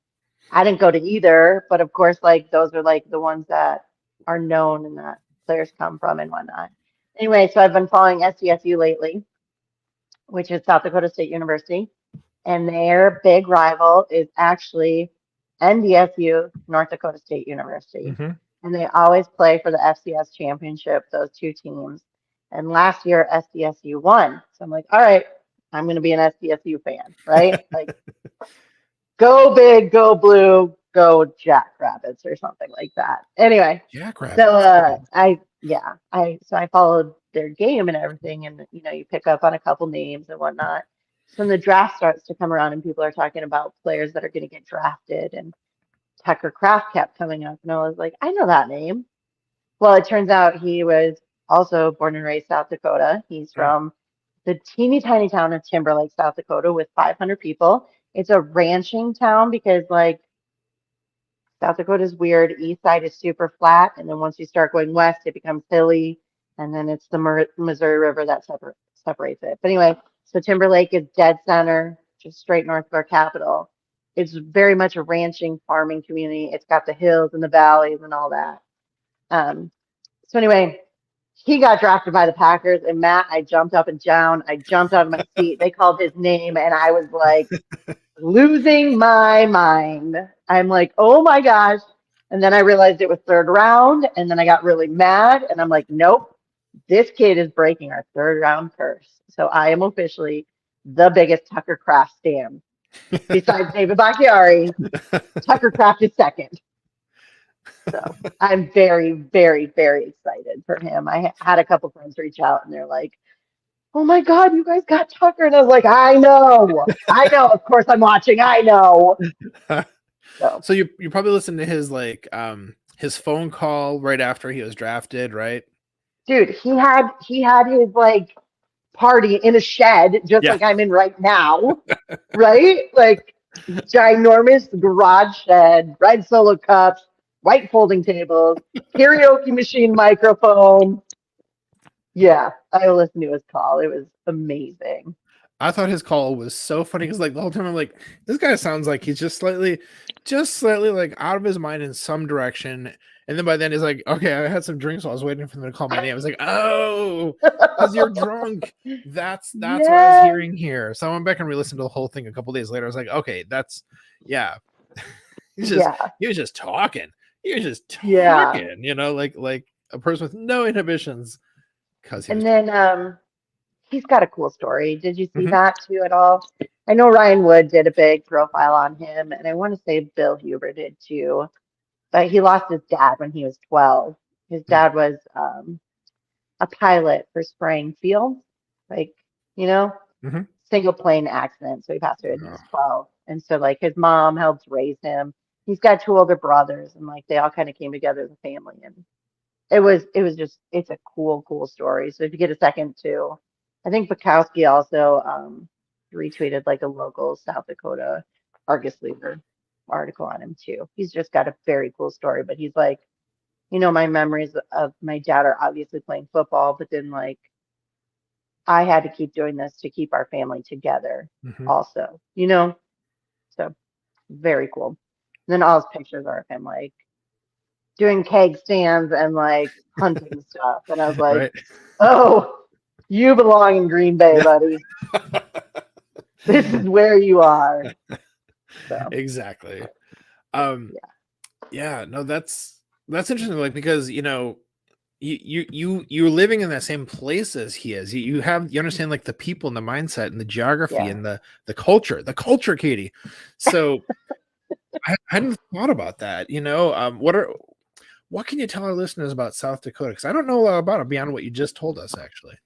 I didn't go to either, but of course, like those are like the ones that are known and that players come from and whatnot. Anyway, so I've been following SDSU lately, which is South Dakota State University, and their big rival is actually NDSU, North Dakota State University.
Mm-hmm.
And they always play for the FCS championship, those 2 teams. And last year, SDSU won. So I'm like, all right, I'm going to be an SDSU fan, right? Like, go big, go blue, go Jackrabbits or something like that. Anyway,
Jackrabbits.
so I followed their game and everything, and you pick up on a couple names and whatnot. So when the draft starts to come around and people are talking about players that are going to get drafted, and Tucker Kraft kept coming up, and I was like, I know that name. Well, it turns out he was also born and raised South Dakota. He's from the teeny tiny town of Timberlake, South Dakota, with 500 people. It's a ranching town because, like, South Dakota is weird. East side is super flat, and then once you start going west, it becomes hilly, and then it's the Missouri River that separates it. But anyway, so Timberlake is dead center, just straight north of our capital. It's very much a ranching, farming community. It's got the hills and the valleys and all that. So anyway, he got drafted by the Packers, and Matt, I jumped up and down. I jumped out of my seat. They called his name, and I was like losing my mind. I'm like, oh my gosh. And then I realized it was 3rd round, and then I got really mad, and I'm like, nope, this kid is breaking our 3rd round curse. So I am officially the biggest Tucker Kraft stan Besides David Bakhtiari, Tucker Craft is second. So I'm very, very, very excited for him. I had a couple friends reach out and they're like, "Oh my God, you guys got Tucker!" And I was like, "I know. Of course, I'm watching. I know." So,
So you probably listened to his phone call right after he was drafted, right?
dude, he had his like party in a shed, just
Yeah.
like I'm in right now, right? Like ginormous garage shed, red solo cups, white folding tables, karaoke machine microphone. Yeah, I listened to his call. It was amazing.
I thought his call was so funny because like the whole time I'm like, this guy sounds like he's just slightly like out of his mind in some direction. And then by then he's like, okay, I had some drinks while I was waiting for them to call my name. I was like, oh, because you're drunk. That's what I was
Yeah,
hearing here. So I went back and re-listened to the whole thing a couple days later. I was like, okay, that's yeah.
yeah,
He was just talking. He was just
yeah.
talking, like a person with no inhibitions because he was
And
drunk.
then he's got a cool story. Did you see
Mhm.
that too at all? I know Ryan Wood did a big profile on him, and I want to say Bill Huber did too. But he lost his dad when he was 12. His
Mm.
dad was a pilot for spraying fields, like, you know,
Mhm.
single plane accident. So he passed away when he
Oh,
was 12. And so, like, his mom helped raise him. He's got two older brothers, and like they all kind of came together as a family. And it was just it's a cool story. So if you get a second to, I think Bukowski also retweeted like a local South Dakota Argus Leader article on him too. He's just got a very cool story, but he's like, my memories of my dad are obviously playing football, but then like I had to keep doing this to keep our family together
mhm.
also. So very cool. And then all his pictures are of him like doing keg stands and like hunting stuff. And I was like,
Right.
oh, you belong in Green Bay,
Yeah.
buddy. This is where you are. So
Exactly. Um,
yeah,
yeah, no, that's interesting. Like because you're living in that same place as he is. You understand like the people and the mindset and the geography
yeah.
and the culture, Katie. So I hadn't thought about that. What can you tell our listeners about South Dakota? Because I don't know a lot about it beyond what you just told us, actually.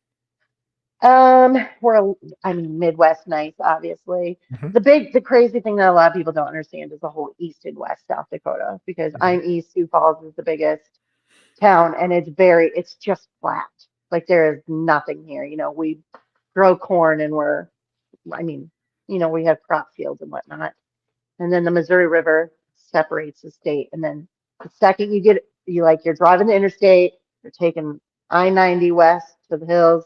We're, I mean, Midwest nice, obviously.
Mhm,
The crazy thing that a lot of people don't understand is the whole East and West South Dakota, because
mhm,
I'm East, Sioux Falls is the biggest town, and it's just flat. Like there is nothing here. We grow corn and I mean, we have crop fields and whatnot. And then the Missouri River separates the state. And then the second you're driving the interstate, you're taking I-90 west to the hills,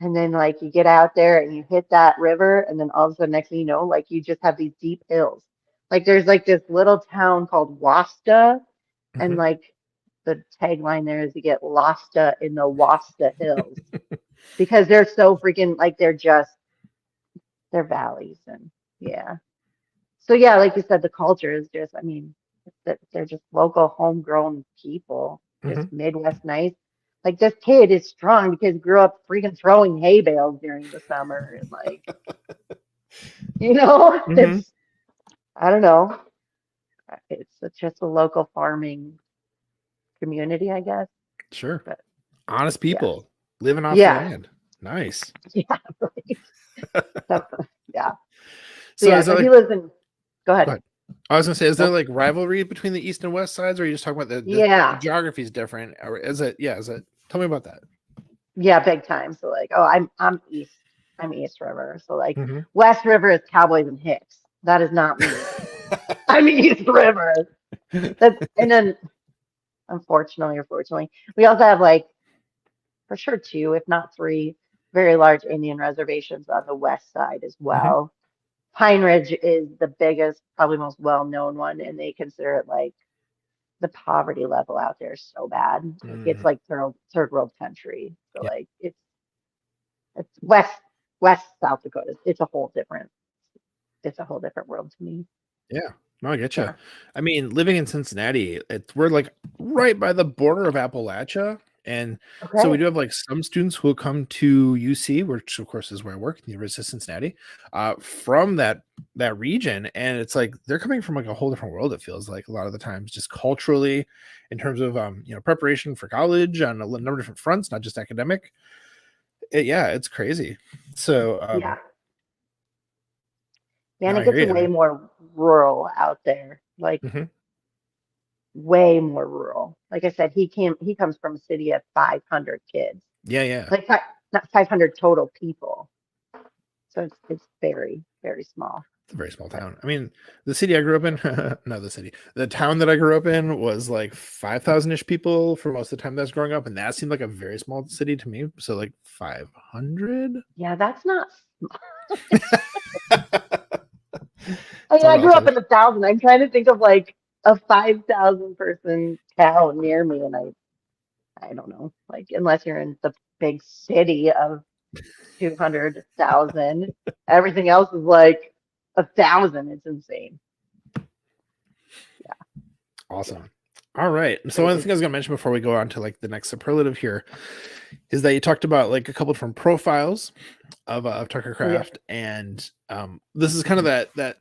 and then like you get out there and you hit that river, and then all of a sudden, next thing you know, like you just have these deep hills. Like there's like this little town called Wasta, and
mhm.
like the tagline there is you get losta in the Wasta Hills because they're so freaking like they're valleys and yeah. So yeah, like you said, the culture is just, I mean, that they're just local homegrown people, just
Mhm.
Midwest nice. Like this kid is strong because he grew up freaking throwing hay bales during the summer and like,
Mhm.
it's I don't know. It's just a local farming community, I guess.
Sure.
But
Honest
yeah,
people living off the
yeah,
land. Nice.
yeah, right. So, yeah. So
So
yeah,
is there
so he
like
lives in. Go
go
ahead.
ahead. I was gonna say, is there
Nope.
like rivalry between the east and west sides, or are you just talking about the
Yeah,
geography is different? Or is it tell me about that.
yeah, big time. So like, oh, I'm East. I'm East River. So like,
Mhm.
West River is Cowboys and Hicks. That is not me. I'm East River. And then unfortunately or fortunately, we also have like for sure two, if not three, very large Indian reservations on the west side as
Mhm.
well. Pine Ridge is the biggest, probably most well-known one, and they consider it like the poverty level out there is so bad. Like it's
Mm,
like third world country. So
yeah.
like it's west South Dakota. It's a whole different world to me.
Yeah. No, I getcha.
Yeah.
I mean, living in Cincinnati, we're like right by the border of Appalachia. And so we
Okay.
do have like some students who will come to UC, which of course is where I work, the University of Cincinnati, from that region, and it's like they're coming from like a whole different world. It feels like a lot of the times, just culturally, in terms of preparation for college on a number of different fronts, not just academic. Yeah, it's crazy. So
Yeah.
no,
Man, it
I hear
gets
you.
way more rural out there. Like
Hmm.
way more rural. Like I said, he comes from a city of 500 kids.
Yeah, yeah.
Like not 500 total people. So it's very, very small.
It's a very small town. I mean, the city I grew up in, no, the town that I grew up in was like 5,000 ish people for most of the time that I was growing up. And that seemed like a very small city to me. So, like 500.
Yeah, that's not. I
It's
mean,
all
I grew up
relative.
in 1,000. I'm trying to think of like a 5,000 person town near me, and I don't know. Like unless you're in the big city of 200,000, everything else is like 1,000. It's insane. Yeah, yeah,
Awesome. All right. So, one of the
crazy.
things I was going to mention before we go on to like the next superlative here is that you talked about like a couple different profiles of Tucker
Oh yeah,
Craft. And this is kind of that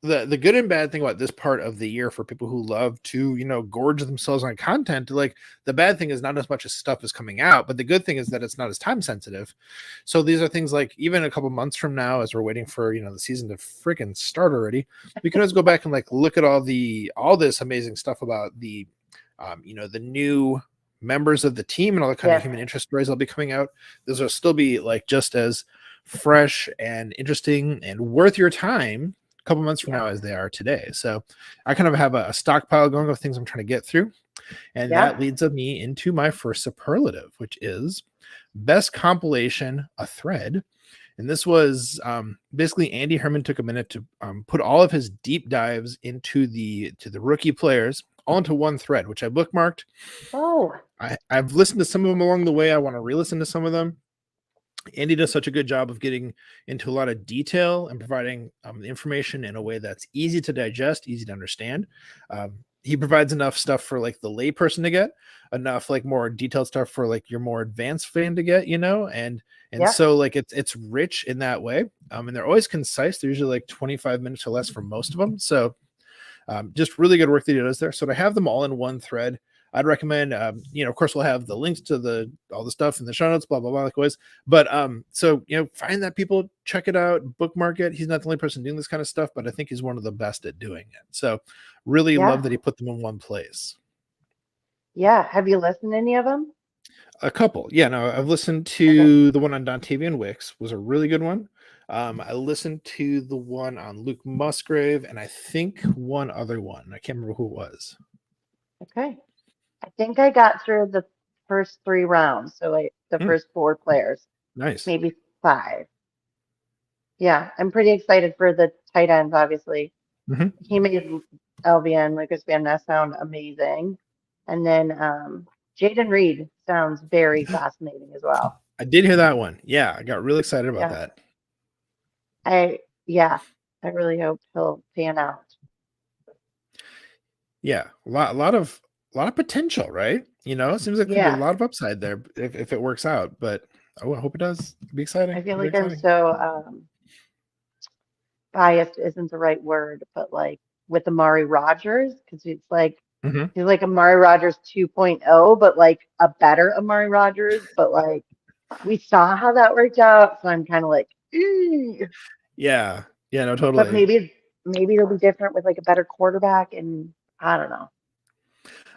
the good and bad thing about this part of the year for people who love to gorge themselves on content. Like, the bad thing is not as much as stuff is coming out, but the good thing is that it's not as time sensitive. So these are things like, even a couple months from now, as we're waiting for the season to freaking start already, we can always go back and like look at all this amazing stuff about the new members of the team and all the kind of
yeah,
human interest stories that'll be coming out. Those will still be like just as fresh and interesting and worth your time a couple months from
yeah,
now as they are today. So I kind of have a stockpile going of things I'm trying to get through. And that
yeah.
leads me into my first superlative, which is best compilation, a thread. And this was basically Andy Herman took a minute to put all of his deep dives into the rookie players all into one thread, which I bookmarked.
Oh,
I've listened to some of them along the way. I want to re-listen to some of them. Andy does such a good job of getting into a lot of detail and providing the information in a way that's easy to digest, easy to understand. He provides enough stuff for like the layperson to get, enough like more detailed stuff for like your more advanced fan to get, and
yeah,
so like it's rich in that way. And they're always concise. They're usually like 25 minutes or less for most of them. So just really good work that he does there. So to have them all in one thread, I'd recommend. Of course, we'll have the links to all the stuff in the show notes, blah blah blah, like always. But so find that, people, check it out, bookmark it. He's not the only person doing this kind of stuff, but I think he's one of the best at doing it. So really
yeah,
love that he put them in one place.
yeah. Have you listened to any of them?
A couple, yeah. No, I've listened
Okay,
to the one on Dontavian Wicks, was a really good one. I listened to the one on Luke Musgrave, and I think one other one. I can't remember who it was.
okay. I think I got through the first three rounds, so the
Hmm,
first four players,
nice.
maybe five. Yeah, I'm pretty excited for the tight ends, obviously.
Hmm.
He made LVN, Lucas Van Ness, sound amazing. And then Jaden Reed sounds very fascinating as well.
I did hear that one. Yeah, I got really excited about
Yeah,
that.
yeah, I really hope he'll pan out.
Yeah, a lot of potential, right? It seems like there'll be a
Yeah,
lot of upside there if it works out. But I hope it does. It'll be exciting.
I feel
It'll be
like I'm
exciting.
so biased isn't the right word, but like with Amari Rogers, because it's like
Hmm.
he's like Amari Rogers 2.0, but like a better Amari Rogers. But like we saw how that worked out, so I'm kind of like, "Ew."
Yeah, yeah, no,
But
totally.
maybe it'll be different with like a better quarterback, and I don't know.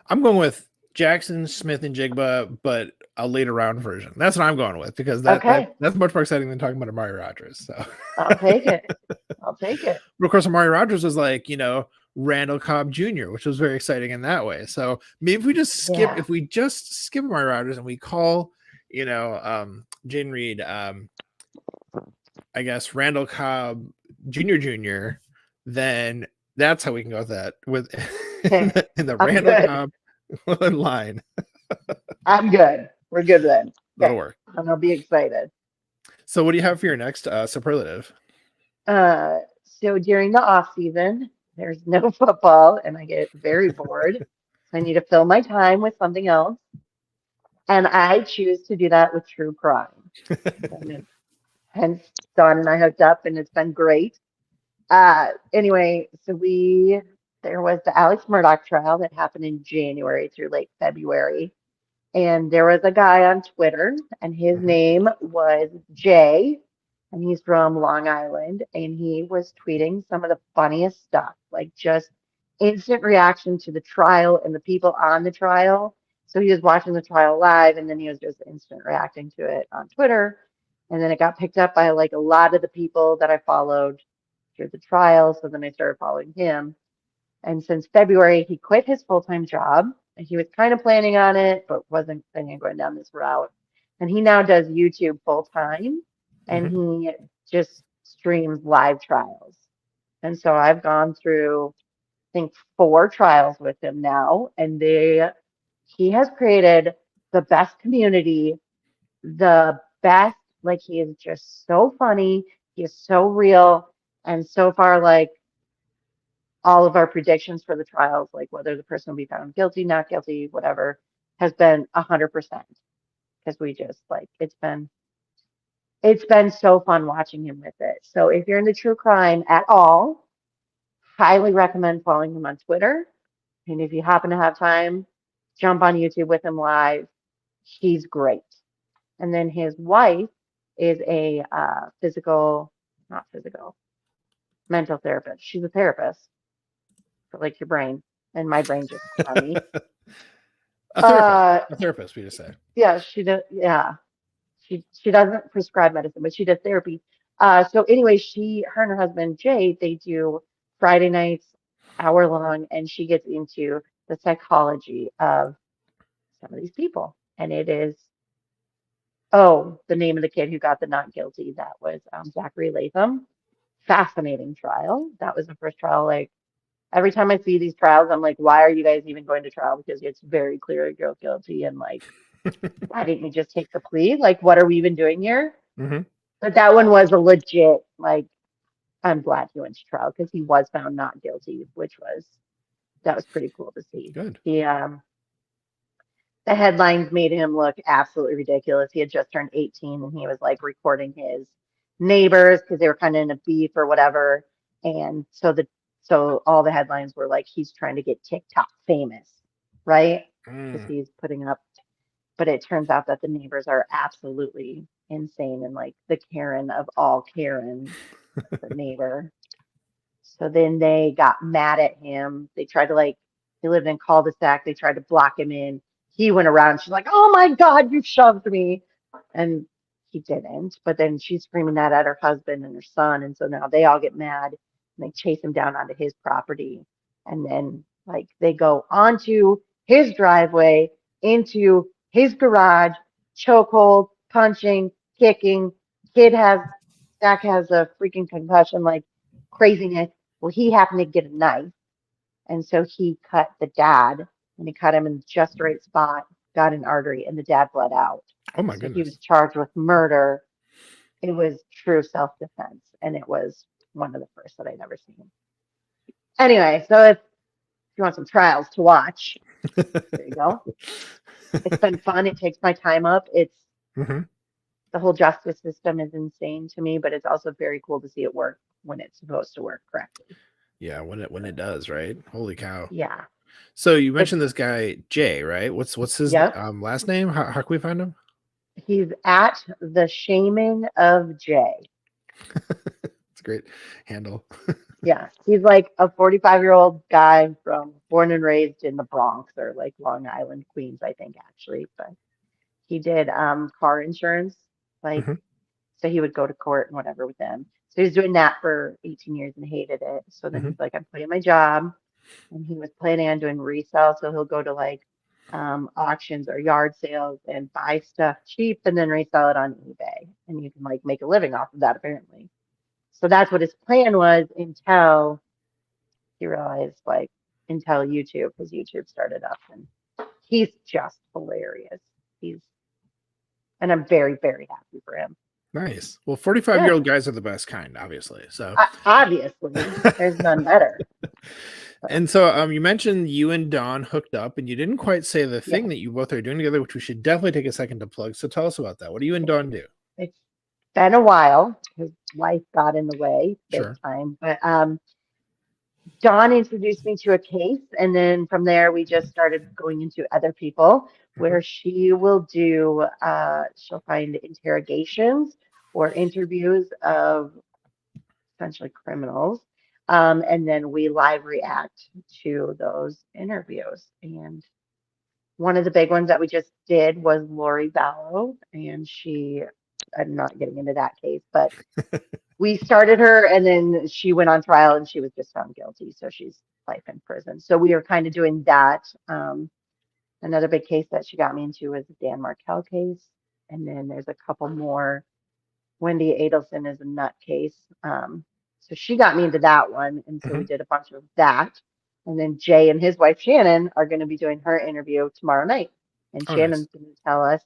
I'm going with Jackson Smith and Jigba, but a later round version. That's what I'm going with, because
Okay,
that's much more exciting than talking about Amari Rodgers. So,
I'll take it. I'll take it.
but of course, Amari Rodgers was like Randall Cobb Jr., which was very exciting in that way. So maybe
Yeah,
if we just skip Amari Rodgers and we call Jane Reed, I guess Randall Cobb Jr., then that's how we can go with that with in
okay.
the
I'm
Randall
good.
Cobb line.
I'm good. We're good then. Okay,
That'll work.
and I'll be excited.
So what do you have for your next superlative?
So during the off season, there's no football, and I get very bored. So I need to fill my time with something else. And I choose to do that with true crime. And hence, Dawn and I hooked up, and it's been great. Anyway, there was the Alex Murdaugh trial that happened in January through late February. And there was a guy on Twitter, and his
Mhm.
name was Jay, and he's from Long Island, and he was tweeting some of the funniest stuff, like just instant reaction to the trial and the people on the trial. So he was watching the trial live, and then he was just instant reacting to it on Twitter. And then it got picked up by like a lot of the people that I followed through the trial. So then I started following him. And since February, he quit his full-time job. And he was kind of planning on it, but wasn't planning on going down this route. And he now does YouTube full-time, and
Mhm.
he just streams live trials. And so I've gone through, I think, 4 trials with him now, and he has created the best community, the best, like he is just so funny, he is so real, and so far, like all of our predictions for the trials, like whether the person will be found guilty, not guilty, whatever, has been 100% because we just like it's been so fun watching him with it. So if you're into true crime at all, highly recommend following him on Twitter. And if you happen to have time, jump on YouTube with him live. He's great. And then his wife is a not physical, mental therapist. She's a therapist for like your brain, and my brain just quit on me.
A therapist.
Uh,
A therapist, we just say.
yeah, she does. Yeah, she doesn't prescribe medicine, but she does therapy. So anyway, her and her husband Jay, they do Friday nights, hour long, and she gets into the psychology of some of these people, and it is the name of the kid who got the not guilty. That was Zachary Latham. Fascinating trial. That was the first trial. Like every time I see these trials, I'm like, why are you guys even going to trial? Because it's very clear you're guilty, and like, why didn't you just take the plea? Like, what are we even doing here?
Mhm.
But that one was a legit, like, I'm glad he went to trial because he was found not guilty, that was pretty cool to see.
Good.
The headlines made him look absolutely ridiculous. He had just turned 18, and he was like recording his neighbors because they were kind of in a beef or whatever. And so all the headlines were like he's trying to get TikTok famous, right? Because
Mm.
he's putting up, but it turns out that the neighbors are absolutely insane, and like the Karen of all Karens, the neighbor. So then they got mad at him. They tried to like, he lived in cul-de-sac. They tried to block him in. He went around. She's like, "Oh my God, you shoved me." And he didn't. But then she's screaming that at her husband and her son. And so now they all get mad, and they chase him down onto his property. And then like they go onto his driveway, into his garage, chokehold, punching, kicking. Kid has, Zach has a freaking concussion, like craziness. Well, he happened to get a knife, and so he cut the dad, and he cut him in just the right spot, got an artery, and the dad bled out.
Oh my
So he
goodness.
was charged with murder. It was true self-defense, and it was one of the first that I'd ever seen. Anyway, so if you want some trials to watch, there you go. It's been fun. It takes my time up.
Mhm.
The whole justice system is insane to me, but it's also very cool to see it work when it's supposed to work correctly.
Yeah, when it does, right? Holy cow.
Yeah.
So you
It's
mentioned this guy Jay, right? What's his
Yep.
last name? How can we find him?
He's at the shaming of Jay.
It's a great handle.
Yeah, he's like a 45-year-old guy born and raised in the Bronx or like Long Island, Queens, I think actually. But he did car insurance, like
Mhm.
so he would go to court and whatever with them. So he was doing that for 18 years and hated it. So then
Mhm.
he's like, I'm quitting my job, and he was planning on doing resale. So he'll go to like auctions or yard sales and buy stuff cheap and then resell it on eBay, and you can like make a living off of that apparently. So that's what his plan was until he realized, like, until YouTube, because YouTube started up, and he's just hilarious. He's, and I'm very, very happy for him.
Nice. Well, 45-year-old
Yeah,
guys are the best kind, obviously. So
obviously, there's none better.
And so you mentioned you and Dawn hooked up, and you didn't quite say the thing
Yeah,
that you both are doing together, which we should definitely take a second to plug. So tell us about that. What do you and Dawn do?
it's been a while because life got in the way big
Sure.
time. But Dawn introduced me to a case, and then from there we just started going into other people
Mhm.
where she will do she'll find interrogations or interviews of essentially criminals. And then we live react to those interviews. And one of the big ones that we just did was Lori Vallow, and I'm not getting into that case, but we started her and then she went on trial and she was just found guilty. So she's life in prison. So we are kind of doing that. Another big case that she got me into was the Dan Markel case. And then there's a couple more. Wendy Adelson is a nutcase. So she got me into that one. And so we
Mhm.
did a bunch of that. And then Jay and his wife Shannon are going to be doing her interview tomorrow night. And
Oh, nice.
Shannon's going to tell us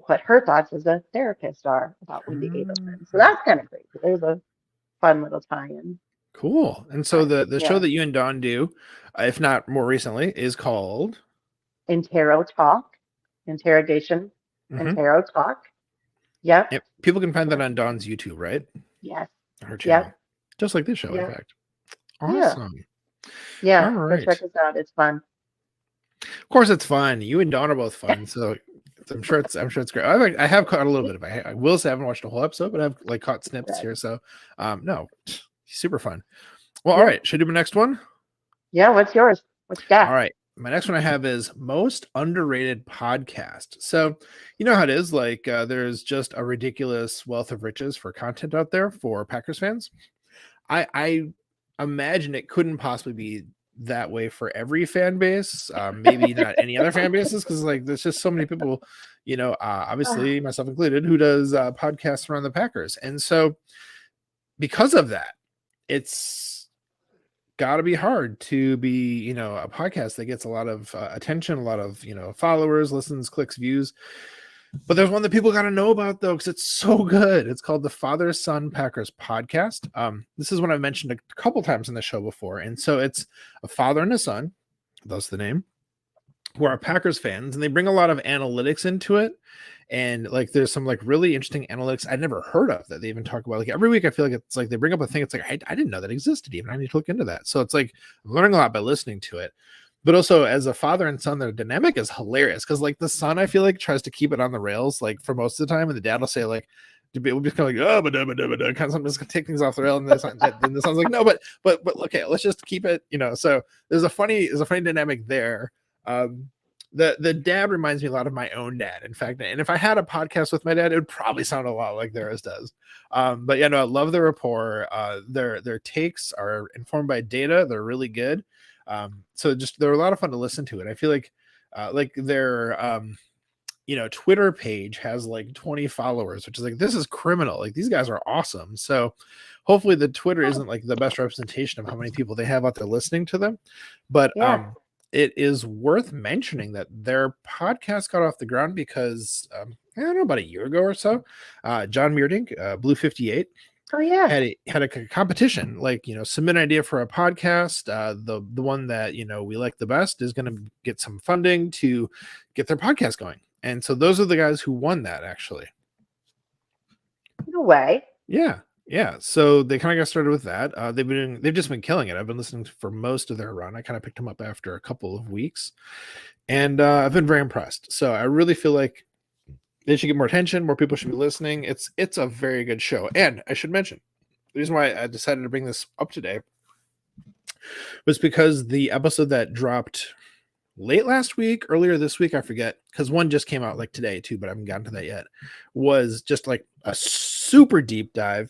what her thoughts as a therapist are about Wendy
Mm,
Adelson. So that's kind of great. There's a fun little tie-in.
cool. And so the show
Yeah.
that you and Dawn do, if not more recently, is called.
Intero Talk, interrogation,
Mhm.
Intero Talk. Yep.
Yep. People can find that
Yep.
on Dawn's YouTube, right?
Yes.
Her channel.
Yep.
Just like this show, in
Yep.
fact.
Yeah.
Awesome. All
Yeah. Go
right.
check us out. It's fun.
Of course, it's fun. You and Dawn are both fun, so I'm sure it's great. I have caught a little bit of it. I will say I haven't watched a whole episode, but I've like caught snips
Good.
here. So, no, super fun. Well, all
Yep.
right. Should I do my next one?
Yeah. What's yours? What you
All
got?
right. My next one I have is most underrated podcast. So, you know how it is. Like, there's just a ridiculous wealth of riches for content out there for Packers fans. I imagine it couldn't possibly be that way for every fan base. Maybe not any other fan bases because like there's just so many people, obviously myself included, who does podcasts around the Packers, and so because of that, it's got to be hard to be a podcast that gets a lot of attention, a lot of followers, listens, clicks, views. But there's one that people got to know about though, because it's so good. It's called the Father Son Packers Podcast. This is one I've mentioned a couple times in the show before, and so it's a father and a son. That's the name. Who are Packers fans, and they bring a lot of analytics into it. And like, there's some like really interesting analytics I'd never heard of that they even talk about. Like every week, I feel like it's like they bring up a thing. It's like I didn't know that existed. Even I need to look into that. So it's like I'm learning a lot by listening to it. But also as a father and son, their dynamic is hilarious because like the son, I feel like tries to keep it on the rails like for most of the time, and the dad will say like, we'll be kind of like kind of something's gonna take things off the rail, and then the son's like, no, but okay, let's just keep it. So there's a funny dynamic there. The dad reminds me a lot of my own dad, in fact, and if I had a podcast with my dad, it would probably sound a lot like theirs does. But I love the rapport. Their takes are informed by data. They're really good. So just they're a lot of fun to listen to. And I feel like their Twitter page has like 20 followers, which is like, this is criminal. Like these guys are awesome. So hopefully the Twitter isn't like the best representation of how many people they have out there listening to them. But
Yeah.
it is worth mentioning that their podcast got off the ground because I don't know, about a year ago or so, John Meerdink, Blue 58,
Oh yeah.
had a competition, like submit an idea for a podcast. The one that we like the best is going to get some funding to get their podcast going, and so those are the guys who won that actually.
No way.
Yeah, so they kind of got started with that. They've just been killing it. I've been listening for most of their run. I kind of picked them up after a couple of weeks, and I've been very impressed. So I really feel like they should get more attention. More people should be listening. It's a very good show. And I should mention, the reason why I decided to bring this up today was because the episode that dropped late last week, earlier this week, I forget, because one just came out like today too, but I haven't gotten to that yet, was just like a super deep dive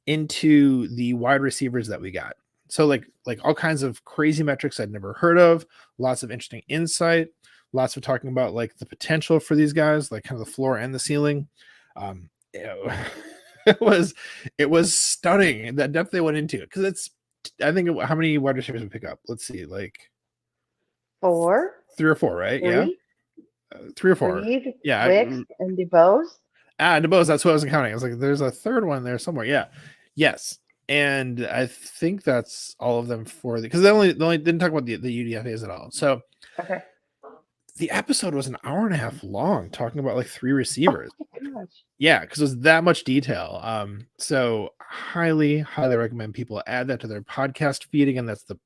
into the wide receivers that we got. So like all kinds of crazy metrics I'd never heard of, lots of interesting insight, lots of talking about like the potential for these guys, like kind of the floor and the ceiling. It was stunning that depth they went into it, because it's, I think, how many wide receivers we pick up? Let's see, like
4,
3 or 4, right? Yeah,
3,
3 or 4.
Reed,
Yeah,
Wicks, and DeBose.
DeBose. That's who I was counting. I was like, there's a third one there somewhere. Yeah, yes. And I think that's all of them for because they only didn't talk about the UDFAs at all. So
Okay.
the episode was an hour and a half long, talking about like 3
Oh
receivers.
my gosh.
Yeah, because it was that much detail. So highly recommend people add that to their podcast feed. Again, that's the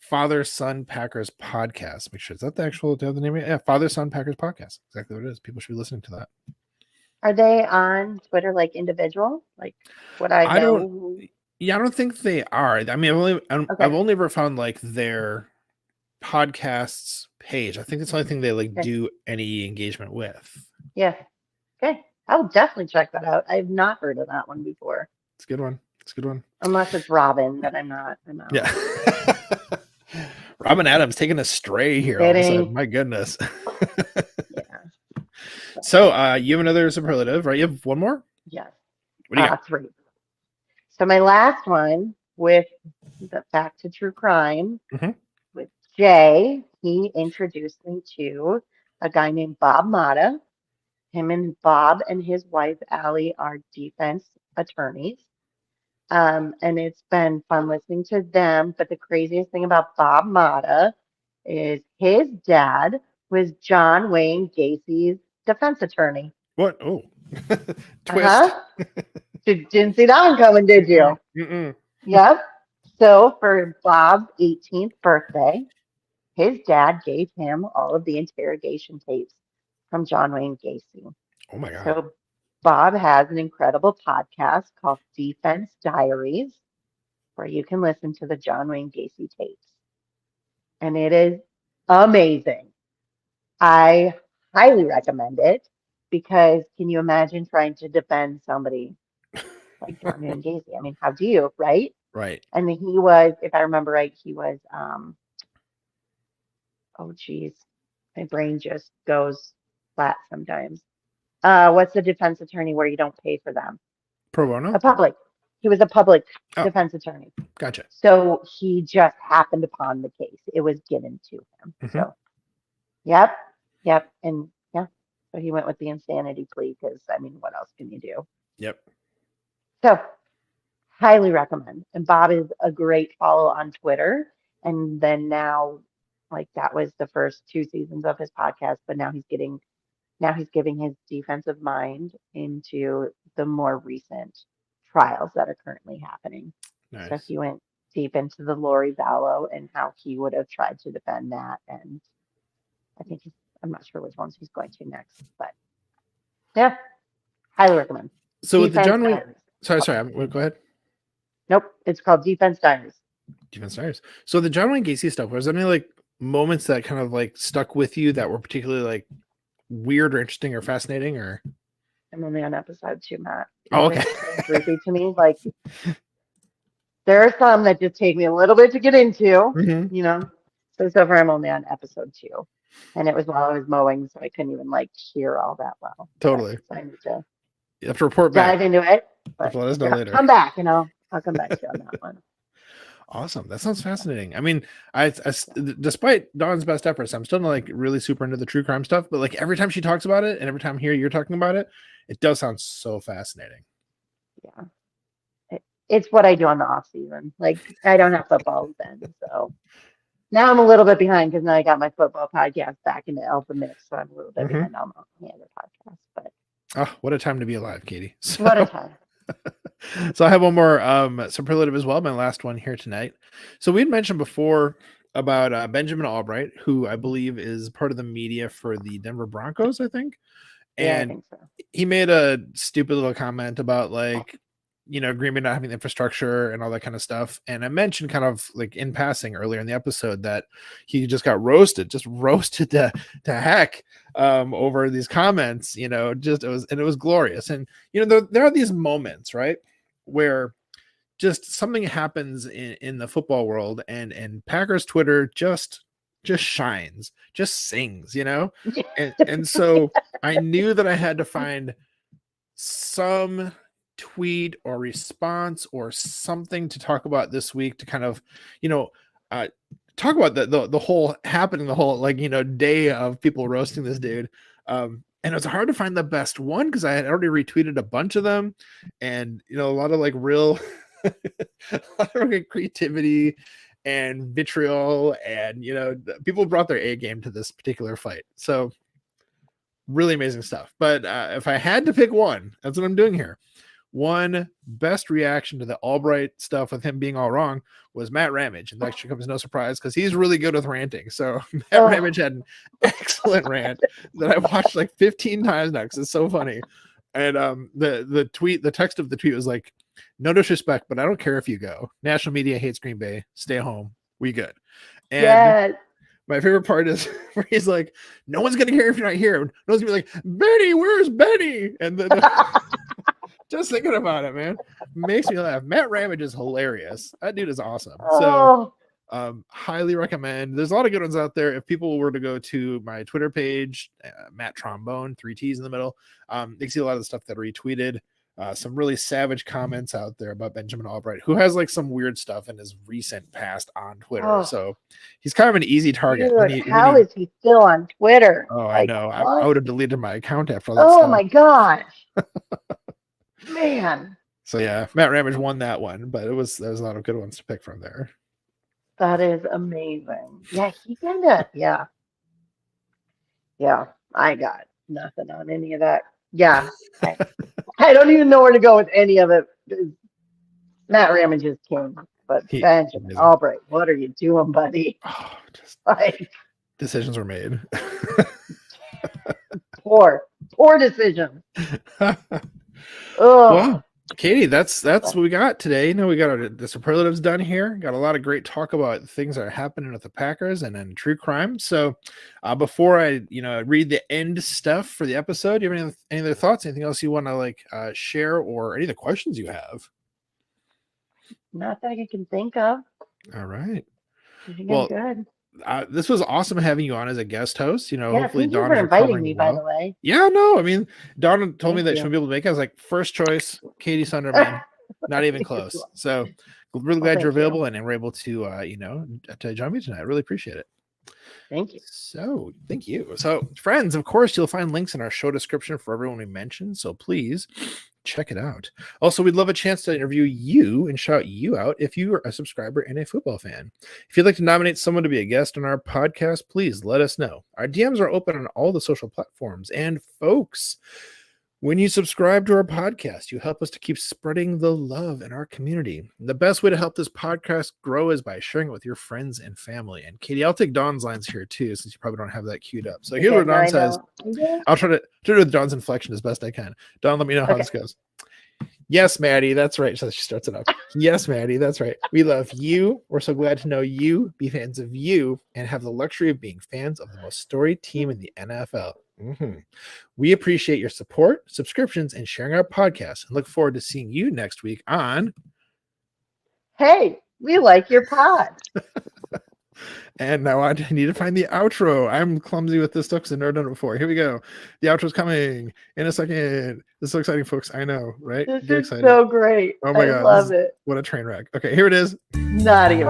Father Son Packers podcast. Make sure, is that the actual, do you have the name of it? Yeah, Father Son Packers podcast. Exactly what it is. People should be listening to that.
Are they on Twitter like individual? Like, would I
I don't.
know?
Yeah, I don't think they are. I mean, I've
Okay.
only ever found like their podcasts page. I think that's the only thing they like
Okay.
do any engagement with.
Yeah. Okay. I'll definitely check that out. I've not heard of that one before.
It's a good one. It's a good one.
Unless it's Robin, that I'm out.
Yeah. Robin Adams taking a stray here all of a sudden. My goodness.
Yeah.
So you have another superlative, right? You have one more?
Yes.
What do you got?
3. So my last one with the back to true crime with Jay, he introduced me to a guy named Bob Mata. Him and Bob and his wife Allie are defense attorneys. And it's been fun listening to them. But the craziest thing about Bob Mata is his dad was John Wayne Gacy's defense attorney.
What? Oh, twist.
Didn't see that one coming, did you?
Mm-mm.
Yep. So for Bob's 18th birthday, his dad gave him all of the interrogation tapes from John Wayne Gacy.
Oh my God.
So Bob has an incredible podcast called Defense Diaries, where you can listen to the John Wayne Gacy tapes. And it is amazing. I highly recommend it because can you imagine trying to defend somebody like John Wayne Gacy? I mean, how do you, right?
Right.
And he was, if I remember right, he was, oh geez, my brain just goes flat sometimes. What's the defense attorney where you don't pay for them?
Pro bono?
A public. He was a public defense attorney.
Gotcha.
So he just happened upon the case. It was given to him. So, yep. And yeah, so he went with the insanity plea because, I mean, what else can you do?
Yep.
So, highly recommend. And Bob is a great follow on Twitter. And then now, like that was the first 2 seasons of his podcast, but now he's giving his defensive mind into the more recent trials that are currently happening.
Nice.
So he went deep into the Lori Vallow and how he would have tried to defend that. And I think I'm not sure which ones he's going to next, but yeah, highly recommend.
So with the John Wayne, sorry, go ahead.
Nope, it's called Defense Diaries.
Defense Diaries. So the John Wayne Gacy stuff, was there any like moments that kind of like stuck with you that were particularly like weird or interesting or fascinating? Or
I'm only on episode 2, Matt.
Oh, okay.
Creepy to me. Like there are some that just take me a little bit to get into, you know. So far I'm only on episode 2. And it was while I was mowing, so I couldn't even like hear all that well.
Totally.
So I need to
you have to report back.
Dive into it. But
let us know later.
Come back, I'll come back to you on that one.
Awesome. That sounds fascinating. I mean, I despite Dawn's best efforts, I'm still not like really super into the true crime stuff, but like every time she talks about it and every time here you're talking about it, it does sound so fascinating.
Yeah. It's what I do on the off season. Like I don't have football then, so now I'm a little bit behind because now I got my football podcast back into Alpha Mix, so I'm a little bit behind on the other podcast. But
what a time to be alive, Katie. So,
what a time.
So I have one more superlative as well, my last one here tonight. So we had mentioned before about Benjamin Albright, who I believe is part of the media for the Denver Broncos, I think. And
I think so.
He made a stupid little comment about like, you know, Green Bay not having the infrastructure and all that kind of stuff. And I mentioned kind of like in passing earlier in the episode that he just got roasted to heck over these comments, you know, it was glorious. And, you know, there are these moments, right, where just something happens in the football world and Packers Twitter just shines, just sings, you know? And so I knew that I had to find some tweet or response or something to talk about this week to kind of, you know, talk about the whole happening, the whole like, you know, day of people roasting this dude. And it was hard to find the best one because I had already retweeted a bunch of them and, you know, a lot of like real a lot of creativity and vitriol, and people brought their A game to this particular fight. So really amazing stuff. But if I had to pick one, that's what I'm doing here. One best reaction to the Albright stuff with him being all wrong was Matt Ramage. And that actually comes as no surprise because he's really good with ranting. So Matt Ramage had an excellent rant that I watched like 15 times now because it's so funny. And the text of the tweet was like, no disrespect, but I don't care if you go. National media hates Green Bay. Stay home. We good. And my favorite part is where he's like, no one's going to care if you're not here. No one's going to be like, Benny, where's Benny? And then just thinking about it, man, makes me laugh. Matt Ramage is hilarious. That dude is awesome. So highly recommend. There's a lot of good ones out there. If people were to go to my Twitter page, Matt Trombone, 3 T's in the middle, they can see a lot of the stuff that I retweeted. Some really savage comments out there about Benjamin Albright, who has like some weird stuff in his recent past on Twitter. So he's kind of an easy target.
Dude, how is he still on Twitter?
Oh, I know. I would have deleted my account after all that stuff.
Oh my gosh. Man.
So yeah, Matt Ramage won that one, but there's a lot of good ones to pick from there.
That is amazing. Yeah, he kind of, yeah. I got nothing on any of that. Yeah. I don't even know where to go with any of it. Matt Ramage is king, but Benjamin Albright, what are you doing, buddy?
Oh, just
like,
decisions were made.
poor decisions.
Well, Katie, that's what we got today. We got the superlatives done here. Got a lot of great talk about things that are happening with the Packers and then true crime. So before I read the end stuff for the episode, do you have any other thoughts? Anything else you want to share, or any of the questions you have?
Not that I can think of.
All right.
I think I'm good.
This was awesome having you on as a guest host. Hopefully
Dawn for inviting me, by the way.
Yeah, no, I mean, Dawn told me that she would be able to make it. I was like, first choice, Katie Sunderman, not even close. So really glad you're available and we're able to to join me tonight. I really appreciate it.
Thank you.
So thank you. So friends, of course, you'll find links in our show description for everyone we mentioned. So please check it out. Also, we'd love a chance to interview you and shout you out if you are a subscriber and a football fan. If you'd like to nominate someone to be a guest on our podcast, please let us know. Our DMs are open on all the social platforms. And folks, when you subscribe to our podcast, you help us to keep spreading the love in our community. And the best way to help this podcast grow is by sharing it with your friends and family. And Katie, I'll take Dawn's lines here too, since you probably don't have that queued up. So here's what Dawn says. I'll try to do with Dawn's inflection as best I can. Dawn, let me know how this goes. Yes, Maddie, that's right. So she starts it up. Yes, Maddie, that's right. We love you. We're so glad to know you, be fans of you, and have the luxury of being fans of the most storied team in the NFL. We appreciate your support, subscriptions, and sharing our podcast, and look forward to seeing you next week on
Hey, we like your pod.
And now I need to find the outro. I'm clumsy with this stuff because I've never done it before. Here we go. The outro's coming in a second. This is so exciting, folks. I know, right?
This is so great. Oh my God. I love it.
What a train wreck. Okay, here it is.
Not even.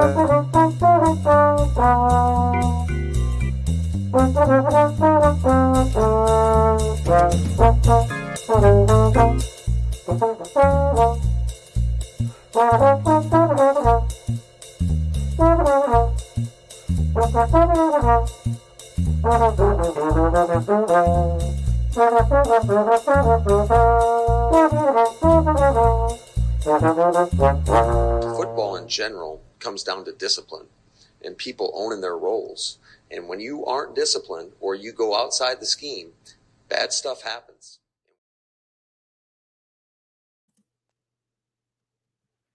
Football in general comes down to discipline and people owning their roles. And when you aren't disciplined or you go outside the scheme, bad stuff happens.